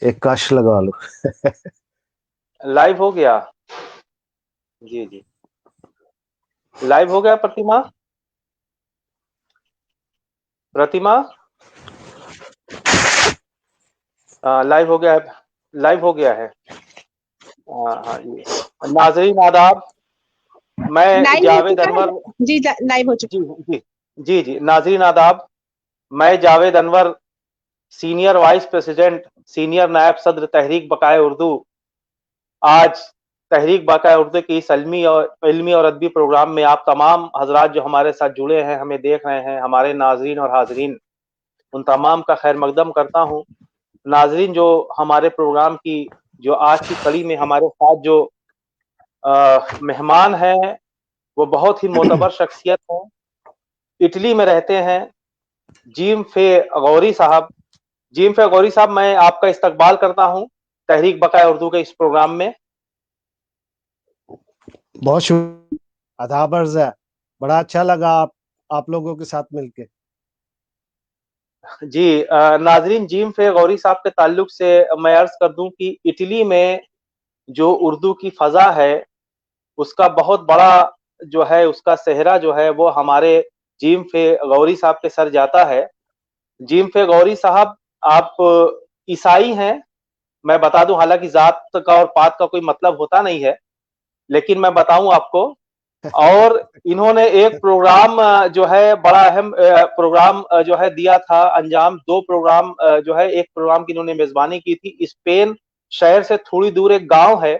ایک کش لگا لو. لائیو ہو گیا. جی جی لائیو ہو گیا. پرتیما لائیو ہو گیا ہے. لائیو ہو گیا ہے. ہاں جی. ناظرین آداب. میں لائیو ہو جاوید چکا انور. ہے جی، لائیو ہو چکا. جی جی جی ناظرین آداب. میں جاوید انور، سینئر وائس پریزیڈنٹ، سینئر نائب صدر تحریک بقائے اردو، آج تحریک بقائے اردو کی اس علمی اور ادبی پروگرام میں آپ تمام حضرات جو ہمارے ساتھ جڑے ہیں، ہمیں دیکھ رہے ہیں، ہمارے ناظرین اور حاضرین، ان تمام کا خیر مقدم کرتا ہوں. ناظرین، جو ہمارے پروگرام کی جو آج کی کڑی میں ہمارے ساتھ جو مہمان ہیں، وہ بہت ہی معتبر شخصیت ہیں. اٹلی میں رہتے ہیں جیم فے غوری صاحب. جیم فے غوری صاحب، میں آپ کا استقبال کرتا ہوں تحریک بقائے اردو کے اس پروگرام میں. بہت شکریہ. آداب عرض ہے. بڑا اچھا لگا آپ لوگوں کے ساتھ مل کے. جی ناظرین، جیم فے غوری صاحب کے تعلق سے میں عرض کر دوں کہ اٹلی میں جو اردو کی فضا ہے، اس کا بہت بڑا جو ہے، اس کا صحرا جو ہے، وہ ہمارے جیم فے غوری صاحب کے سر جاتا ہے. جیم فے غوری صاحب، آپ عیسائی ہیں. میں بتا دوں، حالانکہ ذات کا اور پات کا کوئی مطلب ہوتا نہیں ہے، لیکن میں بتاؤں آپ کو. اور انہوں نے ایک پروگرام جو ہے، بڑا اہم پروگرام جو ہے دیا تھا انجام. دو پروگرام جو ہے، ایک پروگرام کی انہوں نے میزبانی کی تھی. اسپین شہر سے تھوڑی دور ایک گاؤں ہے،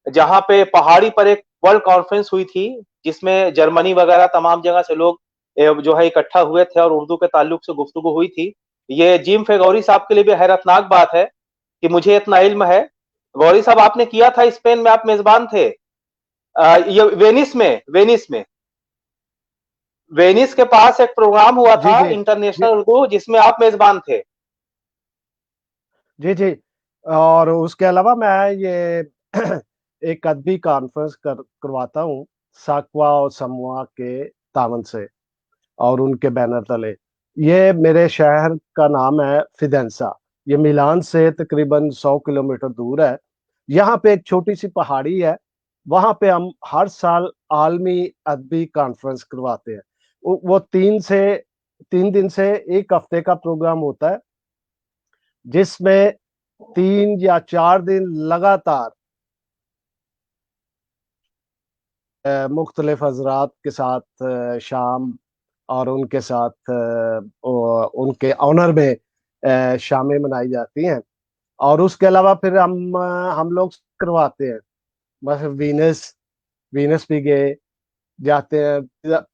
جہاں پہ پہاڑی پر ایک ورلڈ کانفرنس ہوئی تھی، جس میں جرمنی وغیرہ تمام جگہ سے لوگ جو ہے اکٹھا ہوئے تھے، اور اردو کے تعلق سے گفتگو ہوئی تھی. یہ جیم فے غوری صاحب کے لیے بھی حیرتناک بات ہے کہ مجھے اتنا علم ہے. غوری صاحب، آپ نے کیا تھا اسپین میں، آپ میزبان تھے. یہ وینس کے پاس ایک پروگرام ہوا جی تھا جی جی انٹرنیشنل اردو، جس میں آپ میزبان تھے. جی جی. اور اس کے علاوہ میں یہ ایک ادبی کانفرنس کرواتا ہوں ساکوا اور سموا کے تعاون سے اور ان کے بینر تلے. یہ میرے شہر کا نام ہے فیدنسا. یہ میلان سے تقریباً 100 کلومیٹر دور ہے. یہاں پہ ایک چھوٹی سی پہاڑی ہے، وہاں پہ ہم ہر سال عالمی ادبی کانفرنس کرواتے ہیں. وہ 3 دن سے ایک ہفتے کا پروگرام ہوتا ہے، جس میں 3 یا 4 دن لگاتار مختلف حضرات کے ساتھ شام، اور ان کے ساتھ ان کے آنر میں شامیں منائی جاتی ہیں. اور اس کے علاوہ پھر ہم لوگ کرواتے ہیں. بس وینس بھی گئے جاتے ہیں.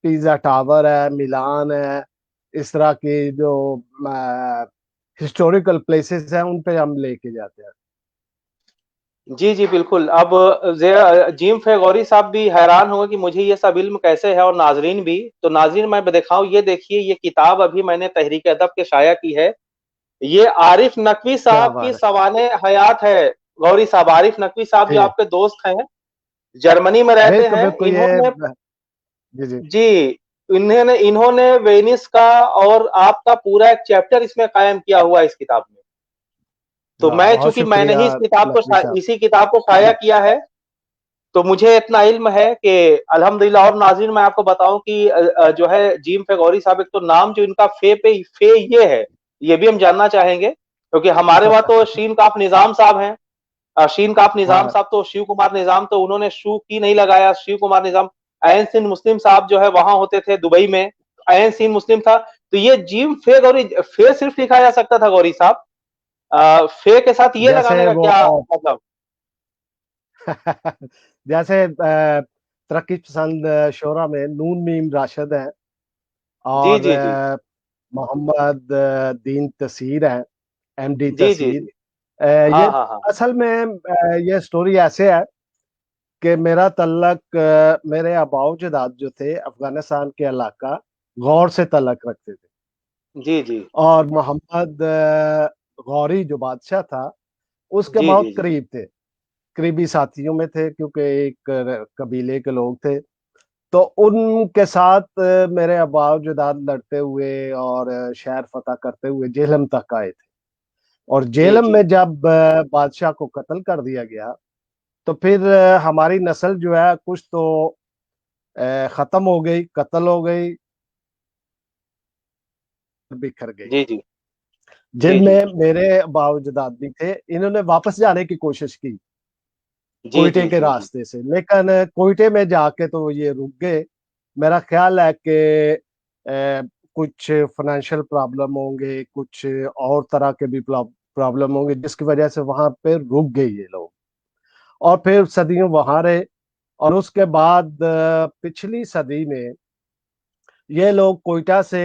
پیزا ٹاور ہے، میلان ہے، اس طرح کی جو ہسٹوریکل پلیسز ہیں ان پہ ہم لے کے جاتے ہیں. جی جی بالکل. اب جیم فے غوری صاحب بھی حیران ہوں گے کہ مجھے یہ سب علم کیسے ہے، اور ناظرین بھی. تو ناظرین، میں دکھاؤں، یہ دیکھیے، یہ کتاب ابھی میں نے تحریک ادب کے شائع کی ہے. یہ عارف نقوی کیا صاحب کی بات ہے. سوانح حیات ہے. غوری صاحب، عارف نقوی صاحب جو جی، آپ کے دوست ہیں، جرمنی میں رہتے بالکل ہیں. بالکل. انہوں نے جی جی جی انہوں نے وینس کا اور آپ کا پورا ایک چیپٹر اس میں قائم کیا ہوا ہے اس کتاب میں. تو ہاں، میں، بہت چونکہ میں نے شکریہ ہی نقوی صاحب. اسی کتاب کو شائع کیا ہے، تو مجھے اتنا علم ہے کہ الحمدللہ. اور ناظرین، میں آپ کو بتاؤں کہ جو ہے جیم فے غوری صاحب، ایک تو نام جو ان کا فے یہ ہے، یہ بھی ہم جاننا چاہیں گے، کیونکہ ہمارے وہاں تو شین کاف نظام صاحب ہیں. شین کاف نظام ہاں صاحب تو شیو کمار نظام، تو انہوں نے شو کی نہیں لگایا. شیو کمار نظام. عین سندھ مسلم صاحب جو ہے وہاں ہوتے تھے دبئی میں، عین سندھ مسلم تھا. تو یہ جیم فے غوری، فے صرف لکھا جا سکتا تھا غوری صاحب، فے کے ساتھ یہ جیسے لگانے کا وہ کیا مطلب؟ جیسے ترقی پسند شعرا میں نون میم راشد ہیں، جی اور جی جی محمد دین تسیر ہیں، ایم ڈی جی جی تسیر. جی یہ ہاں ہاں ہاں اصل میں یہ سٹوری ایسے ہے کہ میرا تعلق، میرے آباؤ جداد جو تھے افغانستان کے علاقہ غور سے تعلق رکھتے تھے. جی جی اور محمد غوری جو بادشاہ تھا، اس کے جی جی بہت جی قریب تھے، قریبی ساتھیوں میں تھے، کیونکہ ایک قبیلے کے لوگ تھے. تو ان کے ساتھ میرے آباء و اجداد لڑتے ہوئے اور شہر فتح کرتے ہوئے جہلم تک آئے تھے. اور جی جیلم جی میں جب بادشاہ کو قتل کر دیا گیا تو پھر ہماری نسل جو ہے کچھ تو ختم ہو گئی، قتل ہو گئی، بکھر گئی، جی جی جی جن جی میں میرے باوجداد بھی تھے۔ انہوں نے واپس جانے کی کوشش کی جی کوئٹے جی کے جی جی راستے سے، لیکن کوئٹے میں جا کے تو یہ رک گئے۔ میرا خیال ہے کہ اہ، کچھ فائنینشیل پرابلم ہوں گے، کچھ اور طرح کے بھی پرابلم ہوں گے، جس کی وجہ سے وہاں پہ رک گئے یہ لوگ، اور پھر صدیوں وہاں رہے۔ اور اس کے بعد پچھلی صدی میں یہ لوگ کوئٹہ سے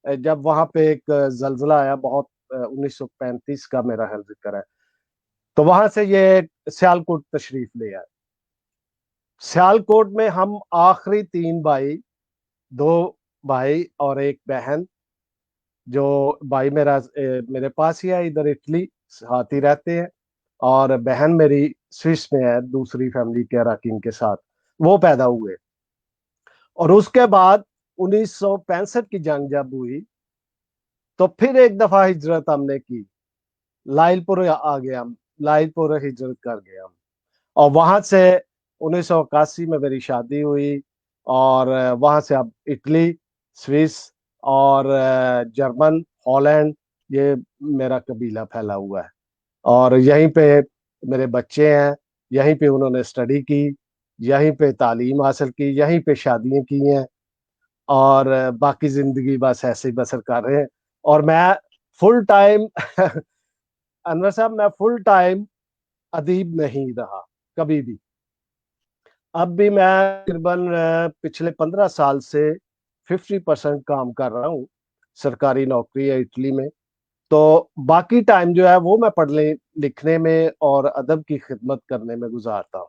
جب وہاں پہ ایک زلزلہ آیا بہت، 1935 کا میرا خیال ذکر ہے، تو وہاں سے یہ سیالکوٹ تشریف لے آئے۔ سیالکوٹ میں ہم آخری 3 بھائی، 2 بھائی اور ایک بہن، جو بھائی میرے پاس ہی ہے ادھر اٹلی، ساتھ ہی رہتے ہیں، اور بہن میری سوئس میں ہے دوسری فیملی کے اراکین کے ساتھ، وہ پیدا ہوئے۔ اور اس کے بعد 1965 کی جنگ جب ہوئی تو پھر ایک دفعہ ہجرت ہم نے کی، لائل پور آ گیا ہم، لائل پور ہجرت کر گیا ہم، اور وہاں سے 1981 میں میری شادی ہوئی، اور وہاں سے اب اٹلی، سوئس اور جرمن، ہالینڈ، یہ میرا قبیلہ پھیلا ہوا ہے، اور یہیں پہ میرے بچے ہیں، یہیں پہ انہوں نے اسٹڈی کی، یہیں پہ تعلیم حاصل کی، یہیں پہ شادیاں کی ہیں، اور باقی زندگی بس ایسے ہی بسر کر رہے ہیں۔ اور میں فل ٹائم انور صاحب، میں فل ٹائم ادیب نہیں رہا کبھی بھی۔ اب بھی میں تقریباً پچھلے 15 سال سے 50% کام کر رہا ہوں، سرکاری نوکری ہے اٹلی میں، تو باقی ٹائم جو ہے وہ میں پڑھنے لکھنے میں اور ادب کی خدمت کرنے میں گزارتا ہوں۔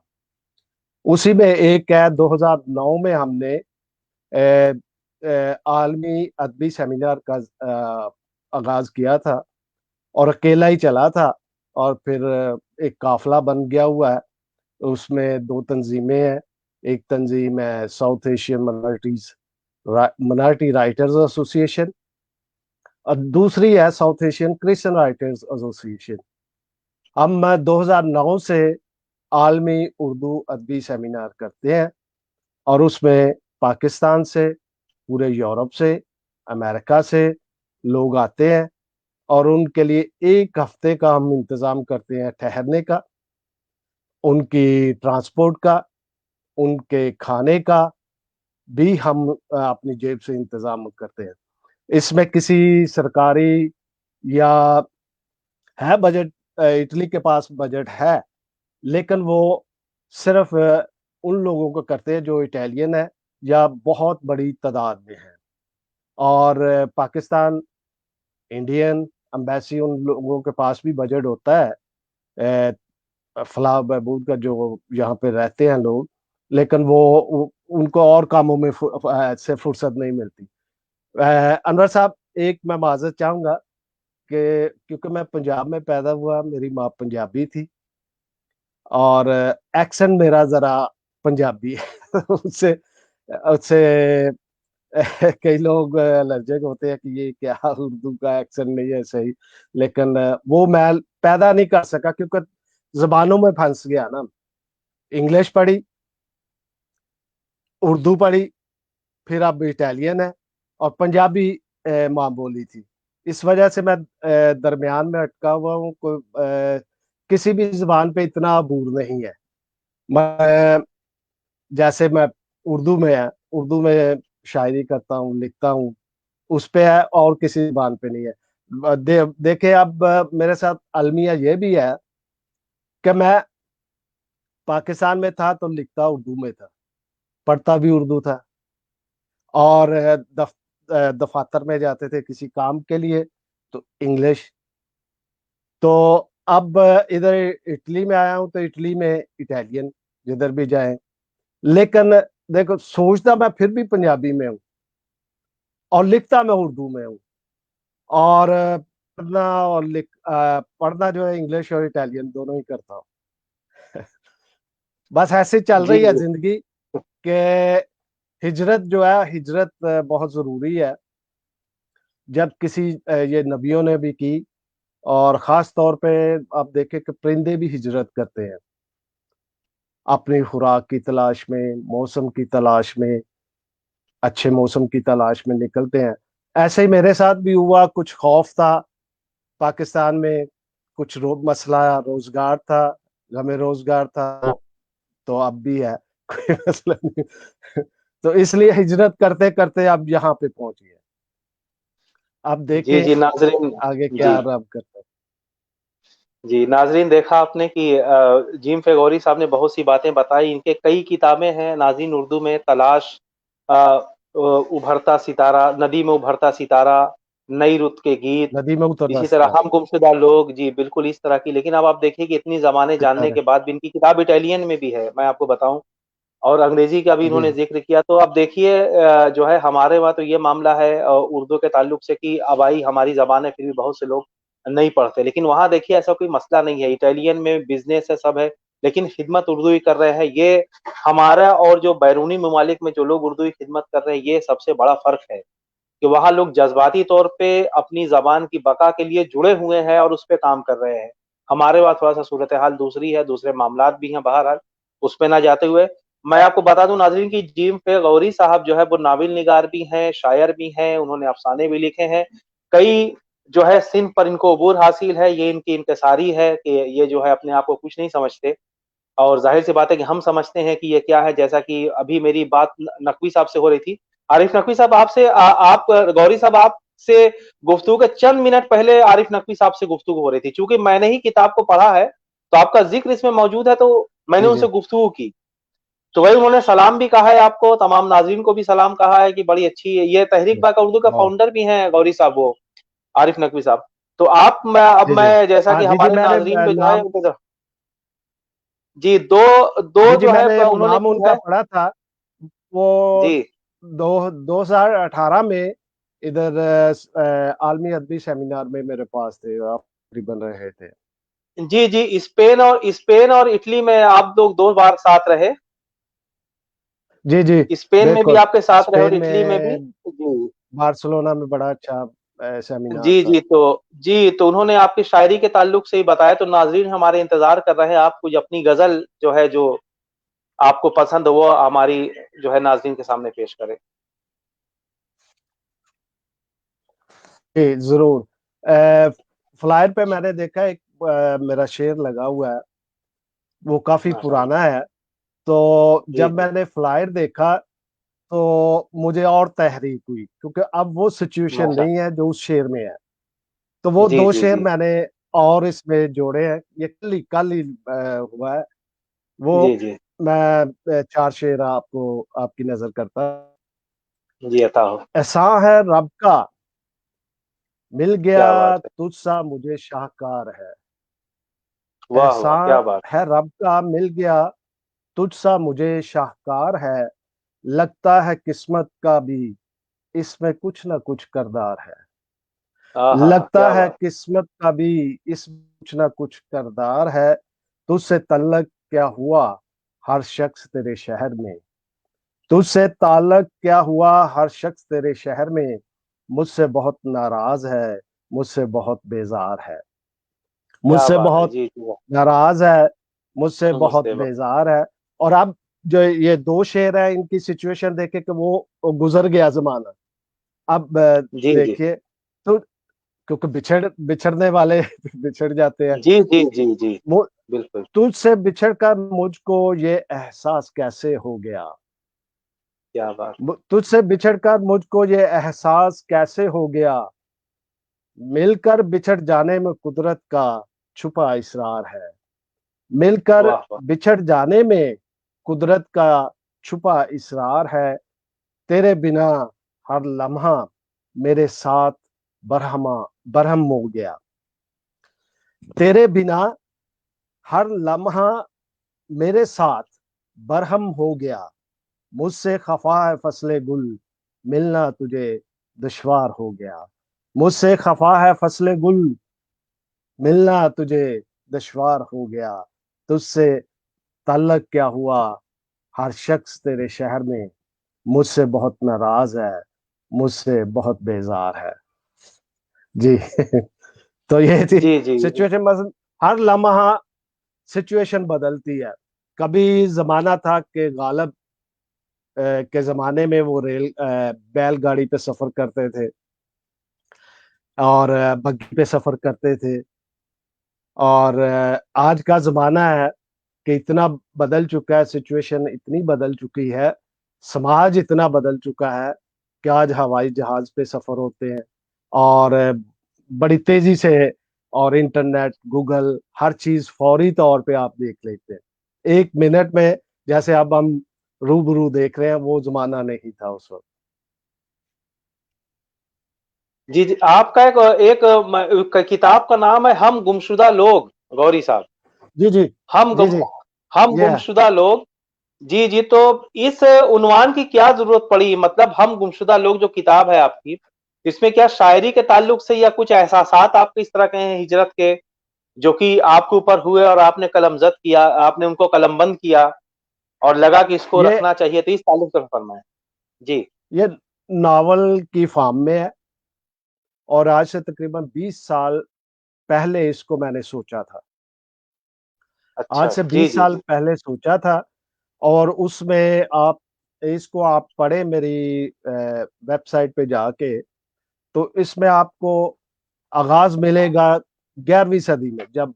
اسی میں ایک ہے 2009 میں ہم نے عالمی ادبی سیمینار کا آغاز کیا تھا، اور اکیلا ہی چلا تھا، اور پھر ایک قافلہ بن گیا ہوا ہے۔ اس میں 2 تنظیمیں ہیں، ایک تنظیم ہے ساؤتھ ایشین منارٹی رائٹرز ایسوسی ایشن، اور دوسری ہے ساؤتھ ایشین کرسچن رائٹرز ایسوسی ایشن۔ ہم 2009 سے عالمی اردو ادبی سیمینار کرتے ہیں، اور اس میں پاکستان سے، پورے یورپ سے، امریکہ سے لوگ آتے ہیں، اور ان کے لیے 1 ہفتے کا ہم انتظام کرتے ہیں ٹھہرنے کا، ان کی ٹرانسپورٹ کا، ان کے کھانے کا بھی ہم اپنی جیب سے انتظام کرتے ہیں۔ اس میں کسی سرکاری یا ہے بجٹ، اٹلی کے پاس بجٹ ہے، لیکن وہ صرف ان لوگوں کو کرتے ہیں جو اٹالین ہے یا بہت بڑی تعداد میں ہیں، اور پاکستان، انڈین امبیسی، ان لوگوں کے پاس بھی بجٹ ہوتا ہے فلاح بہبود کا، جو یہاں پہ رہتے ہیں لوگ، لیکن ان کو اور کاموں میں سے فرصت نہیں ملتی۔ انور صاحب، ایک میں معذرت چاہوں گا کہ کیونکہ میں پنجاب میں پیدا ہوا، میری ماں پنجابی تھی، اور ایکسنٹ میرا ذرا پنجابی ہے اس سے کئی لوگ الرجک ہوتے ہیں کہ یہ کیا اردو کا ایکسنٹ نہیں ہے صحیح، لیکن وہ میں پیدا نہیں کر سکا کیونکہ زبانوں میں پھنس گیا نا، انگلش پڑھی، اردو پڑھی، پھر اب اٹالین ہے، اور پنجابی ماں بولی تھی، اس وجہ سے میں درمیان میں اٹکا ہوا ہوں، کسی بھی زبان پہ اتنا عبور نہیں ہے۔ میں جیسے میں اردو میں ہے، اردو میں شاعری کرتا ہوں، لکھتا ہوں، اس پہ ہے، اور کسی زبان پہ نہیں ہے۔ دیکھیں اب میرے ساتھ المیہ یہ بھی ہے کہ میں پاکستان میں تھا تو لکھتا اردو میں تھا، پڑھتا بھی اردو تھا، اور دفاتر میں جاتے تھے کسی کام کے لیے تو انگلش، تو اب ادھر اٹلی میں آیا ہوں تو اٹلی میں اٹالین، جدھر بھی جائیں، لیکن دیکھو سوچتا میں پھر بھی پنجابی میں ہوں، اور لکھتا میں اردو میں ہوں، اور پڑھنا جو ہے انگلش اور اٹالین دونوں ہی کرتا ہوں۔ بس ایسے چل جی رہی ہے جی زندگی کہ ہجرت جو ہے، ہجرت بہت ضروری ہے، جب کسی یہ نبیوں نے بھی کی اور خاص طور پہ آپ دیکھیں کہ پرندے بھی ہجرت کرتے ہیں اپنی خوراک کی تلاش میں، موسم کی تلاش میں، اچھے موسم کی تلاش میں نکلتے ہیں۔ ایسے ہی میرے ساتھ بھی ہوا، کچھ خوف تھا پاکستان میں، کچھ مسئلہ روزگار تھا، غم روزگار تھا، تو اب بھی ہے کوئی مسئلہ نہیں، تو اس لیے ہجرت کرتے کرتے اب یہاں پہ پہنچ گئے۔ اب جی دیکھیں جی ناظرین، آگے جی کیا رب کرتے ہیں۔ جی ناظرین، دیکھا آپ نے کہ جیم فیغوری صاحب نے بہت سی باتیں بتائی، ان کے کئی کتابیں ہیں ناظرین اردو میں: تلاش، ابھرتا ستارہ، ندی میں ابھرتا ستارہ، نئی رت کے گیت، ندی میں اترنا اسی طرح ستارہ، ہم گمشدہ لوگ، جی بالکل اس طرح کی۔ لیکن اب آپ دیکھیے کہ اتنی زمانے جاننے ستارے، کے بعد بھی ان کی کتاب اٹالین میں بھی ہے، میں آپ کو بتاؤں، اور انگریزی کا بھی انہوں جی نے ذکر کیا۔ تو اب دیکھیے جو ہے ہمارے وہاں تو یہ معاملہ ہے اردو کے تعلق سے کہ آبائی ہماری زبان ہے، پھر بھی بہت سے لوگ نہیں پڑھتے، لیکن وہاں دیکھیے ایسا کوئی مسئلہ نہیں ہے، اٹالین میں بزنس ہے، سب ہے، لیکن خدمت اردو ہی کر رہے ہیں۔ یہ ہمارا اور جو بیرونی ممالک میں جو لوگ اردو کی خدمت کر رہے ہیں، یہ سب سے بڑا فرق ہے کہ وہاں لوگ جذباتی طور پہ اپنی زبان کی بقا کے لیے جڑے ہوئے ہیں اور اس پہ کام کر رہے ہیں۔ ہمارے وہاں تھوڑا سا صورتحال دوسری ہے، دوسرے معاملات بھی ہیں، بہرحال اس پہ نہ جاتے ہوئے میں آپ کو بتا دوں ناظرین کی جیم فے غوری صاحب جو ہے وہ ناول نگار بھی ہیں، شاعر بھی ہیں، انہوں نے افسانے بھی لکھے ہیں، کئی جو ہے صنف پر ان کو عبور حاصل ہے، یہ ان کی انکساری ہے کہ یہ جو ہے اپنے آپ کو کچھ نہیں سمجھتے، اور ظاہر سی بات ہے کہ ہم سمجھتے ہیں کہ یہ کیا ہے، جیسا کہ ابھی میری بات نقوی صاحب سے ہو رہی تھی، عارف نقوی صاحب آپ سے آپ غوری صاحب آپ سے گفتگو کے چند منٹ پہلے عارف نقوی صاحب سے گفتگو ہو رہی تھی، چونکہ میں نے ہی کتاب کو پڑھا ہے تو آپ کا ذکر اس میں موجود ہے، تو میں نے جی ان جی سے گفتگو کی، تو وہی انہوں نے سلام بھی کہا ہے آپ کو، تمام ناظرین کو بھی سلام کہا ہے کہ بڑی اچھی ہے یہ تحریک باقا اردو کا بہت، فاؤنڈر بھی ہیں غوری صاحب، وہ عارف نقوی صاحب۔ تو آپ اب جی جی میں جیسا ہاں، کہ جی جی ہمارے میں نے ناظرین پہ جو ہے نام، جی دو دو جی جی جو میں ہے نے انہوں نے نام ان جو کا ہے، پڑھا تھا، وہ جی 2018 میں ادھر عالمی ادبی سیمینار میں میرے پاس تھے، آپ تقریباً رہے تھے۔ جی جی اسپین اور اٹلی میں آپ لوگ 2 بار ساتھ رہے، جی جی اسپین میں بھی بالکل، آپ کے ساتھ رہے اور اسپین اٹلی میں میں بھی، جی بارسلونا میں بڑا اچھا سیمینار جی تھا۔ جی تو انہوں نے آپ کی شاعری کے تعلق سے ہی بتایا، تو ناظرین ہمارے انتظار کر رہے ہیں آپ کچھ اپنی غزل جو ہے جو آپ کو پسند ہو وہ ہماری جو ہے ناظرین کے سامنے پیش کرے۔ جی ضرور، فلائر پہ میں نے دیکھا ایک میرا شعر لگا ہوا ہے، وہ کافی ماشاء اللہ، پرانا ہے، تو جی جب جی میں نے فلائر دیکھا تو مجھے اور تحریک ہوئی، کیونکہ اب وہ سچویشن ماشاء نہیں ہے جو اس شعر میں ہے، تو وہ جی دو جی شعر جی میں نے اور اس میں جوڑے ہیں، یہ کل ہی ہوا ہے وہ، جی جی میں 4 شعر آپ کی نظر کرتا۔ جی عطا ہو، احساں ہے رب کا مل گیا کیا بات ہے، تجھ سا مجھے شاہکار ہے، واہ واہ احسان کیا بات، ہے رب کا مل گیا تجھ سا مجھے شاہکار ہے، لگتا ہے قسمت کا بھی اس میں کچھ نہ کچھ کردار ہے، ہاں ہاں لگتا کیا ہے بات، قسمت کا بھی اس میں کچھ نہ کچھ کردار ہے، تجھ سے تعلق کیا ہوا ہر شخص تیرے شہر میں، تجھ سے تعلق کیا ہوا ہر شخص تیرے شہر میں، مجھ سے بہت ناراض ہے، مجھ سے بہت بیزار ہے، مجھ کیا سے بات ہے، بہت جی جی ناراض ہے، مجھ سے بہت مجھ بیزار ہے۔ اور اب جو یہ 2 شعر ہیں، ان کی سچویشن دیکھے کہ وہ گزر گیا زمانہ، اب جی جی دیکھیے تو، کیونکہ بچھڑنے والے بچھڑ جاتے ہیں، جی جی جی جی مو- بالکل، تجھ سے بچھڑ کر مجھ کو یہ احساس کیسے ہو گیا، کیا بات، تجھ سے بچھڑ کر مجھ کو یہ احساس کیسے ہو گیا، مل کر بچھڑ جانے میں قدرت کا چھپا اسرار ہے، مل کر واہ واہ، بچھڑ جانے میں قدرت کا چھپا اسرار ہے، تیرے بنا ہر لمحہ میرے ساتھ برہم ہو گیا، تیرے بنا ہر لمحہ میرے ساتھ برہم ہو گیا، مجھ سے خفا ہے فصل گل ملنا تجھے دشوار ہو گیا، مجھ سے خفا ہے فصل گل ملنا تجھے دشوار ہو گیا، تجھ سے تعلق کیا ہوا ہر شخص تیرے شہر میں، مجھ سے بہت ناراض ہے، مجھ سے بہت بیزار ہے۔ جی تو ये थी जी जी सिचुएशन, मतलब हर लम्हा सिचुएशन बदलती है। कभी जमाना था कि गालिब के जमाने में वो बैलगाड़ी पे सफर करते थे और बग्गी पे सफर करते थे, और आज का जमाना है कि इतना बदल चुका है, सिचुएशन इतनी बदल चुकी है, समाज इतना बदल चुका है कि आज हवाई जहाज पे सफर होते हैं, और बड़ी तेजी से, और इंटरनेट, गूगल, हर चीज फौरी तौर पे आप देख लेते हैं 1 मिनट में, जैसे अब हम रूबरू देख रहे हैं, वो जमाना नहीं था उस वक्त। जी जी, आपका किताब का नाम है हम गुमशुदा लोग, गौरी साहब। जी जी। हम जी गुम जी। हम ये गुमशुदा लोग। जी जी, तो इस उन्वान की क्या जरूरत पड़ी? मतलब हम गुमशुदा लोग जो किताब है आपकी, इसमें क्या शायरी के ताल्लुक से या कुछ एहसासात आपके इस तरह के हैं हिजरत के, जो कि आपके ऊपर हुए और आपने कलमजद किया, आपने उनको कलमबंद किया और लगा कि इसको ये रखना चाहिए, तो इस ताल्लुक से फरमाएं। जी। ये नावल की फॉर्म में है, और आज से तकरीबन 20 साल पहले इसको मैंने सोचा था। आज अच्छा, से जी 20 जी साल जी। पहले सोचा था, और उसमें आप पढ़े मेरी वेबसाइट पे जाके, तो इसमें आपको आगाज मिलेगा 11वीं सदी में, जब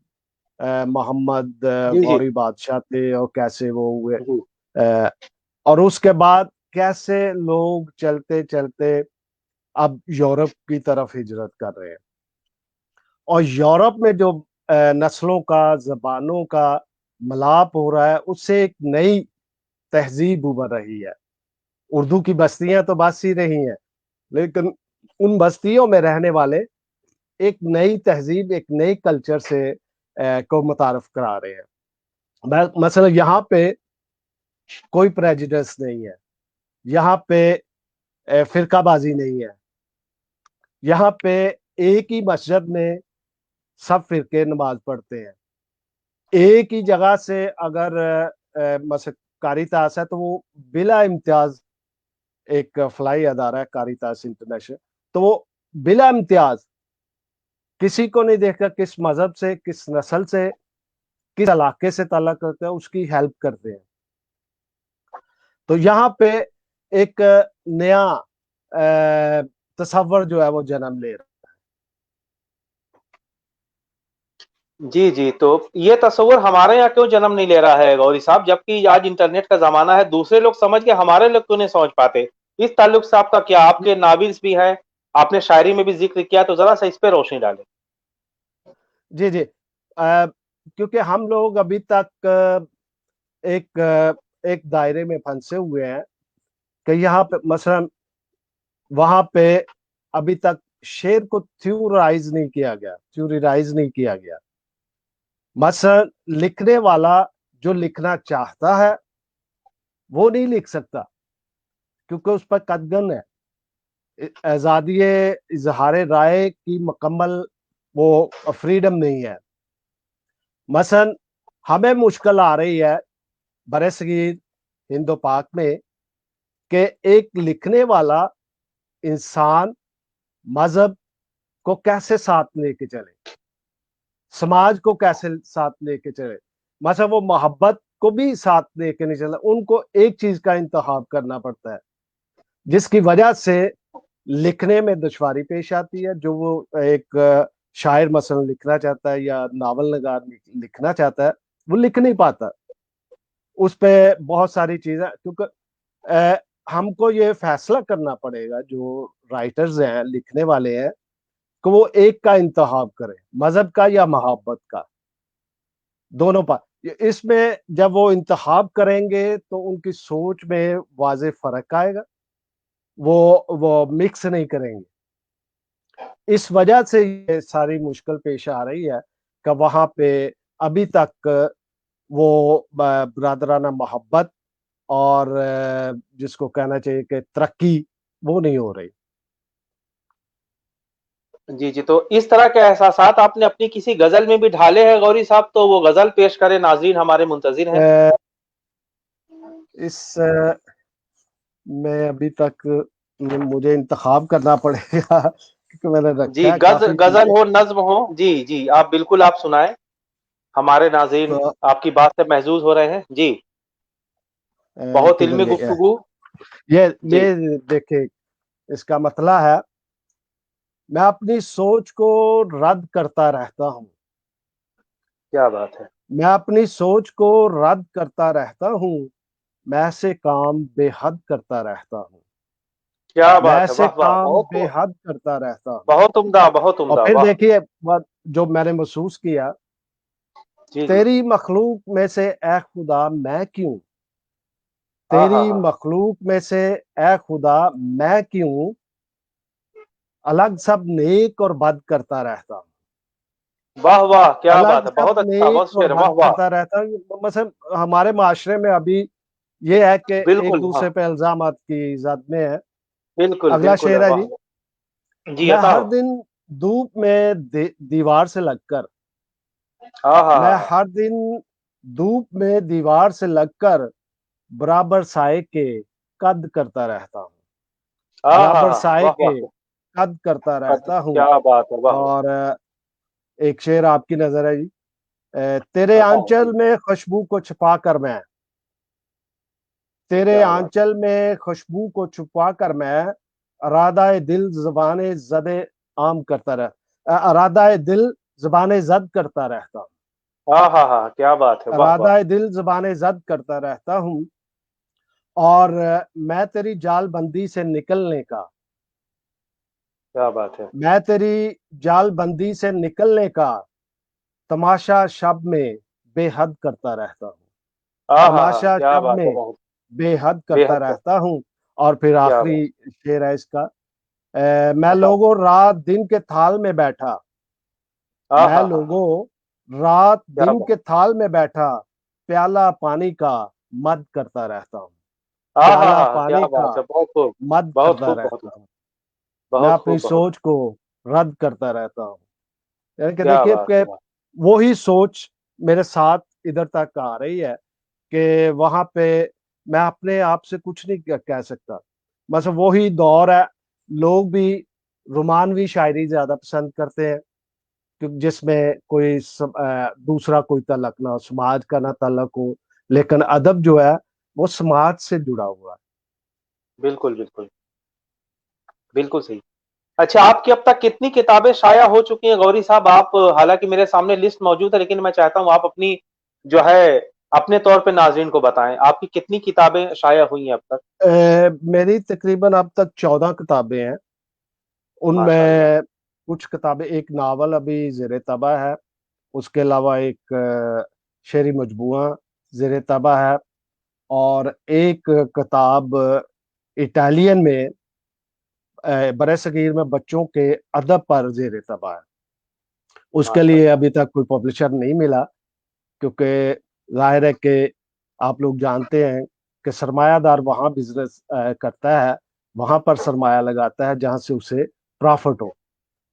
मोहम्मद जी जी गौरी बादशाह थे और कैसे वो हुए, जी अ, और उसके बाद कैसे लोग चलते चलते अब यूरोप की तरफ हिजरत कर रहे हैं, और यूरोप में जो नस्लों का, जबानों का मिलाप हो रहा है, उससे एक नई तहजीब उभर रही है। उर्दू की बस्तियां तो बस ही रही हैं, लेकिन उन बस्तियों में रहने वाले एक नई तहजीब, एक नई कल्चर से को मुतारफ करा रहे हैं। मसलन यहाँ पे कोई प्रेजुडिस नहीं है, यहाँ पे फिरकाबाजी नहीं है, यहाँ पे एक ही मस्जिद में सब फिरके नमाज पढ़ते हैं। एक ही जगह से अगर मसलन कारितास है, तो वो बिला इम्तियाज, एक फ्लाई अदारा है कारितास इंटरनेशनल, तो वो बिला इम्तियाज किसी को नहीं देखकर किस मजहब से, किस नस्ल से, किस इलाके से ताल्लुक करते हैं, उसकी हेल्प करते हैं। तो यहाँ पे एक नया तस्वर जो है वो जन्म ले रहा जी जी, तो ये तस्वुर हमारे यहाँ क्यों जन्म नहीं ले रहा है गौरी साहब, जबकि आज इंटरनेट का जमाना है, दूसरे लोग समझ के हमारे लोग क्यों नहीं समझ पाते? इस ताल्लुक से आपका क्या, है। आपके नाविल्स भी हैं, आपने शायरी में भी जिक्र किया, तो जरा सा इस पे रोशनी डालें। जी जी। क्योंकि हम लोग अभी तक एक दायरे में फंसे हुए हैं कि यहाँ पे मसलन, वहां पे अभी तक शेर को थ्योराइज नहीं किया गया। मसलन लिखने वाला जो लिखना चाहता है वो नहीं लिख सकता, क्योंकि उस पर कदगन है, आजादी इजहार राय की मुकम्मल वो फ्रीडम नहीं है। मसलन हमें मुश्किल आ रही है बरसगीर हिंदो पाक में कि एक लिखने वाला इंसान मजहब को कैसे साथ लेके चले, समाज को कैसे साथ लेके चले। मतलब वो मोहब्बत को भी साथ लेके नहीं चला, उनको एक चीज का इंतखाब करना पड़ता है, जिसकी वजह से लिखने में दुश्वारी पेश आती है। जो वो एक शायर मसलन लिखना चाहता है या नावल नगार लिखना चाहता है, वो लिख नहीं पाता। उस पे बहुत सारी चीजें, क्योंकि हमको ये फैसला करना पड़ेगा, जो राइटर्स हैं, लिखने वाले हैं, कि वो एक का इंतखाब करें, मजहब का या मोहब्बत का, दोनों पर। इसमें जब वो इंतखाब करेंगे तो उनकी सोच में वाज़ेह फर्क आएगा, वो मिक्स नहीं करेंगे। इस वजह से ये सारी मुश्किल पेश आ रही है कि वहां पे अभी तक वो ब्रादराना मोहब्बत और जिसको कहना चाहिए कि तरक्की, वो नहीं हो रही। जी जी, तो इस तरह के एहसासात आपने अपनी किसी गजल में भी ढाले हैं गौरी साहब, तो वो गजल पेश करें, नाजरीन हमारे मुंतजिर हैं। इस में अभी तक मुझे इंतखाब करना पड़ेगा कि मैंने जी, रखा है काफी गजल चीजें। हो, नज्म हो, जी जी, आप बिल्कुल आप सुनाएं, हमारे नाज़रीन तो आपकी बात से महज़ूज़ हो रहे हैं। जी, बहुत किधर इल्मी गई है गुफ्तगू। ये जी, ये देखिए, इसका मतलब है मैं अपनी सोच को रद्द करता रहता हूँ। क्या बात है! मैं अपनी सोच को रद्द करता रहता हूँ। मैं ऐसे काम बेहद करता रहता हूँ। क्या मैं बात है! ऐसे वाह, वाह! काम बहुत खूब, बेहद करता रहता हूँ। बहुत और उम्दा, फिर वाह! देखिए जो मैंने महसूस किया, जी, जी। तेरी मखलूक में से ए खुदा मैं क्यों, तेरी आहाहा! मखलूक में से ए खुदा मैं क्यों अलग सब नेक और बद करता रहता हूँ। वाह, वाह! क्या बात अलग है! सब बहुत अच्छा, बहुत नेक और शेर, वाह, बद वाह! करता रहता हूँ। मतलब हमारे माशरे में अभी ये है कि एक बिल्कुल, हाँ, दूसरे पे इल्जामात की जद में है। बिल्कुल, अगला बिल्कुल, शेर है वाह! जी, जी, मैं अता हर हो। दिन धूप में दीवार से लगकर, मैं आहाहा! हर दिन धूप में दीवार से लगकर बराबर साए के कद करता रहता हूँ। बराबर आहाहा! साए वाह, के वाह! कद करता रहता हूँ। क्या बात है! वाह, वाह! और एक शेर आपकी नज़र है जी, तेरे अता हो, आंचल जी। में खुशबू को छुपा कर मैं, तेरे क्या बात आंचल में खुशबू को छुपा कर मैं अरादाए दिल ज़बाने ज़दे आम करता अरादाए दिल ज़बाने ज़द करता रहता हूँ। है! आहाहा! क्या बात है! वाह, वाह! अरादाए दिल ज़बाने ज़द करता रहता हूँ। और मैं तेरी जालबंदी से निकलने का, क्या बात है! मैं तेरी जालबंदी से निकलने का तमाशा शब में बेहद करता रहता हूँ। आहाहा! तमाशा क्या शब बात है! में बहुत बेहद करता बेहद कर रहता हूँ। और फिर क्या बात! आखिरी शेर है इसका, मैं बताओ। लोगों रात दिन के थाल में बैठा, मैं आहाहा! लोगों रात क्या दिन बात! के थाल में बैठा प्याला पानी का मद करता रहता हूँ। प्याला आहाहा! क्या पानी का बात है! बहुत खूब, मद बहुत करता खूब, बहुत रहता खूब, हूँ। मैं बहुत अपनी खूब, बहुत सोच को रद्द करता रहता हूँ। यानी कि क्या देखिए बात कि है! वो ही सोच मेरे साथ इधर तक आ रही है कि वहाँ पे मैं अपने आप से कुछ नहीं कह सकता। बस वो ही दौर है, लोग भी रोमानवी शायरी ज़्यादा पसंद करते हैं, जिसमें कोई दूसरा कोई तल्लक ना हो, समाज का ना तल्लक हो, लेकिन अदब जो है वो समाज से जुड़ा हुआ है। बिल्कुल, बिल्कुल, बिल्कुल सही। अच्छा, आपकी अब तक कितनी किताबें शाया हो चुकी हैं गौरी साहब? आप हालाँकि मेरे सामने लिस्ट मौजूद है, लेकिन मैं चाहता हूँ आप अपनी जो है, अपने तौर पे नाज़रीन को बताएँ, आपकी कितनी किताबें शाया हुई हैं अब तक? मेरी तकरीबन अब तक 14 किताबें हैं। माशाअल्लाह। उनमें कुछ किताबें, एक नावल अभी ज़ेर तबा है, उसके अलावा एक शेरी मजमूआ ज़ेर तबा है, और एक किताब इटालियन में बरसगीर में बच्चों के अदब पर ज़ेर तबा है। उसके लिए माशाअल्लाह। अभी तक कोई पब्लिशर नहीं मिला, क्योंकि ज़ाहिर है कि आप लोग जानते हैं कि सरमायादार वहाँ बिज़नेस करता है, वहाँ पर सरमाया लगाता है जहाँ से उसे प्रॉफ़िट हो,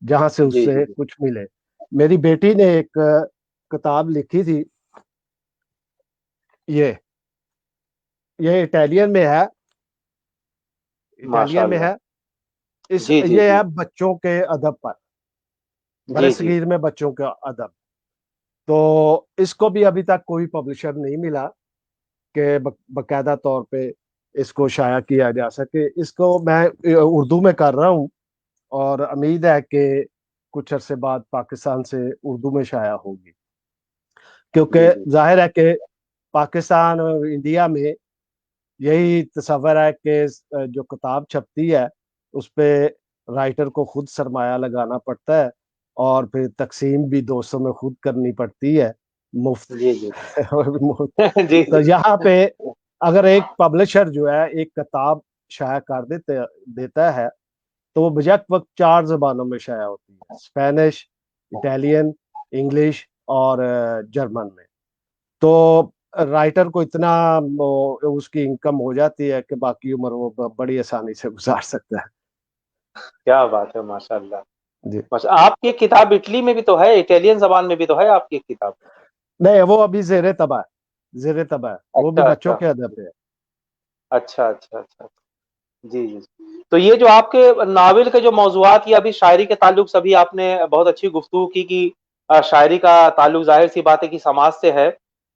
जहाँ से जी, जी, उससे जी। कुछ मिले। मेरी बेटी ने एक किताब लिखी थी, ये ये इटालियन में है, इटालियन में माशाअल्लाह। है। जी, जी, ये जी। है बच्चों के अदब पर, जी, जी। बरसगीर में बच्चों का अदब। तो इसको भी अभी तक कोई पब्लिशर नहीं मिला कि बाकायदा तौर पे इसको शाया किया जा सके। इसको मैं उर्दू में कर रहा हूँ, और उम्मीद है कि कुछ अरसे बाद पाकिस्तान से उर्दू में शाया होगी, क्योंकि जी, जी। जाहिर है कि पाकिस्तान और इंडिया में यही तस्वर है कि जो किताब छपती है उस पे राइटर को खुद सरमाया लगाना पड़ता है, और फिर तकसीम भी दोस्तों में खुद करनी पड़ती है, मुफ्त। जी, जी। जी, तो जी। यहाँ पे अगर एक पब्लिशर जो है एक किताब शाया कर देता है, तो वो बजट वक्त 4 ज़बानों में शाया होती है, स्पेनिश, इटालियन, इंग्लिश और जर्मन में। तो राइटर को इतना उसकी इनकम हो जाती है कि बाकी उम्र वो बड़ी आसानी से गुजार सकता है। क्या बात है, माशाअल्लाह। जी। माशा आपकी एक किताब इटली में भी तो है, इटालियन ज़बान में भी तो है आपकी एक किताब। नहीं, वो अभी ज़ेरे तबा है, ज़ेरे तबा है, वो भी अच्छा, बच्चों अच्छा। के अदब पे है। अच्छा, अच्छा, अच्छा। جی جی، تو یہ جو آپ کے ناول کے جو موضوعات یا ابھی شاعری کے تعلق سے بھی آپ نے بہت اچھی گفتگو کی کہ شاعری کا تعلق ظاہر سی بات ہے کہ سماج سے ہے،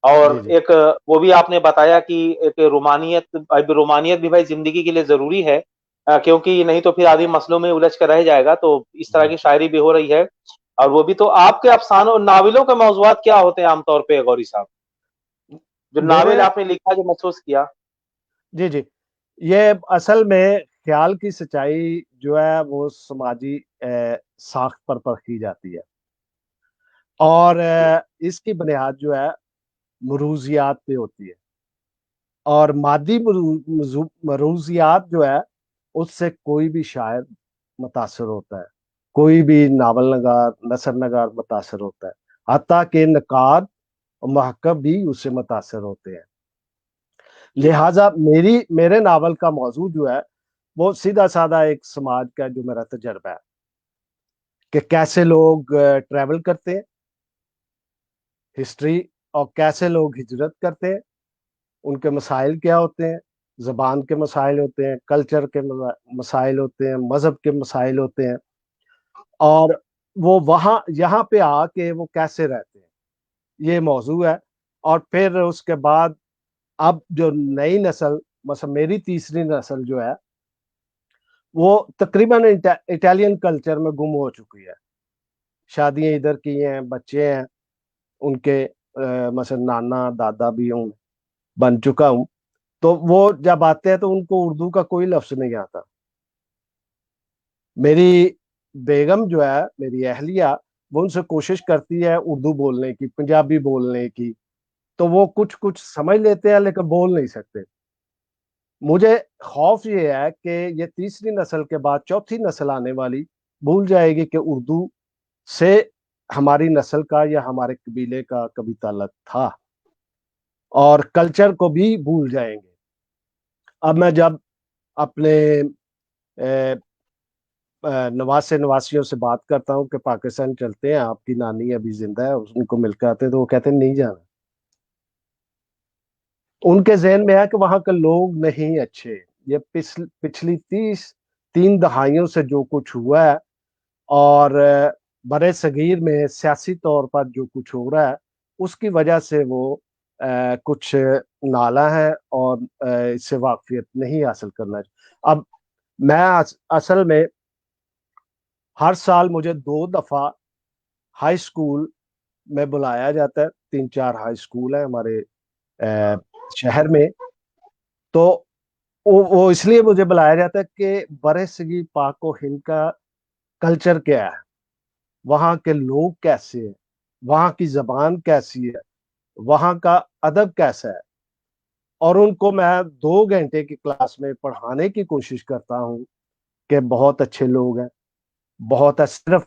اور جی جی ایک وہ بھی آپ نے بتایا کہ ایک رومانیت، اب رومانیت بھی بھائی زندگی کے لیے ضروری ہے، کیونکہ نہیں تو پھر آدمی مسئلوں میں الجھ کر رہ جائے گا، تو اس طرح جی کی شاعری بھی ہو رہی ہے، اور وہ بھی تو آپ کے افسانوں ناولوں کے موضوعات کیا ہوتے ہیں عام طور پہ غوری صاحب، جو میرے ناول آپ نے لکھا جو محسوس کیا؟ جی جی یہ اصل میں خیال کی سچائی جو ہے وہ سماجی ساخت پر پرکھی جاتی ہے، اور اس کی بنیاد جو ہے مروزیات پہ ہوتی ہے، اور مادی مروزیات جو ہے اس سے کوئی بھی شاعر متاثر ہوتا ہے، کوئی بھی ناول نگار نثر نگار متاثر ہوتا ہے، حتیٰ کہ نقاد اور محقق بھی اس سے متاثر ہوتے ہیں۔ لہٰذا میرے ناول کا موضوع جو ہے وہ سیدھا سادہ ایک سماج کا جو میرا تجربہ ہے کہ کیسے لوگ ٹریول کرتے ہیں، ہسٹری، اور کیسے لوگ ہجرت کرتے ہیں، ان کے مسائل کیا ہوتے ہیں، زبان کے مسائل ہوتے ہیں، کلچر کے مسائل ہوتے ہیں، مذہب کے مسائل ہوتے ہیں، اور وہ وہاں یہاں پہ آ کے وہ کیسے رہتے ہیں، یہ موضوع ہے۔ اور پھر اس کے بعد اب جو نئی نسل، مثلا میری تیسری نسل جو ہے وہ تقریباً اٹالین کلچر میں گم ہو چکی ہے، شادیاں ادھر کی ہیں، بچے ہیں ان کے، مثلا نانا دادا بھی ہوں، بن چکا ہوں، تو وہ جب آتے ہیں تو ان کو اردو کا کوئی لفظ نہیں آتا۔ میری بیگم جو ہے، میری اہلیہ، وہ ان سے کوشش کرتی ہے اردو بولنے کی، پنجابی بولنے کی، تو وہ کچھ کچھ سمجھ لیتے ہیں لیکن بول نہیں سکتے۔ مجھے خوف یہ ہے کہ یہ تیسری نسل کے بعد چوتھی نسل آنے والی بھول جائے گی کہ اردو سے ہماری نسل کا یا ہمارے قبیلے کا کبھی تعلق تھا، اور کلچر کو بھی بھول جائیں گے۔ اب میں جب اپنے نواسے نواسیوں سے بات کرتا ہوں کہ پاکستان چلتے ہیں، آپ کی نانی ابھی زندہ ہے، ان کو مل کے آتے ہیں، تو وہ کہتے ہیں نہیں جانا۔ ان کے ذہن میں ہے کہ وہاں کے لوگ نہیں اچھے۔ یہ پچھلی 3 دہائیوں سے جو کچھ ہوا ہے، اور برے صغیر میں سیاسی طور پر جو کچھ ہو رہا ہے، اس کی وجہ سے وہ کچھ نالا ہے، اور اس سے واقفیت نہیں حاصل کرنا ہے۔ اب میں اصل میں ہر سال مجھے 2 دفعہ ہائی سکول میں بلایا جاتا ہے، 3-4 ہائی سکول ہیں ہمارے شہر میں، تو وہ اس لیے مجھے بلایا جاتا ہے کہ برے صغیر پاک و ہند کا کلچر کیا ہے، وہاں کے لوگ کیسے ہیں، وہاں کی زبان کیسی ہے، وہاں کا ادب کیسا ہے، اور ان کو میں 2 گھنٹے کی کلاس میں پڑھانے کی کوشش کرتا ہوں کہ بہت اچھے لوگ ہیں، بہت ہے، صرف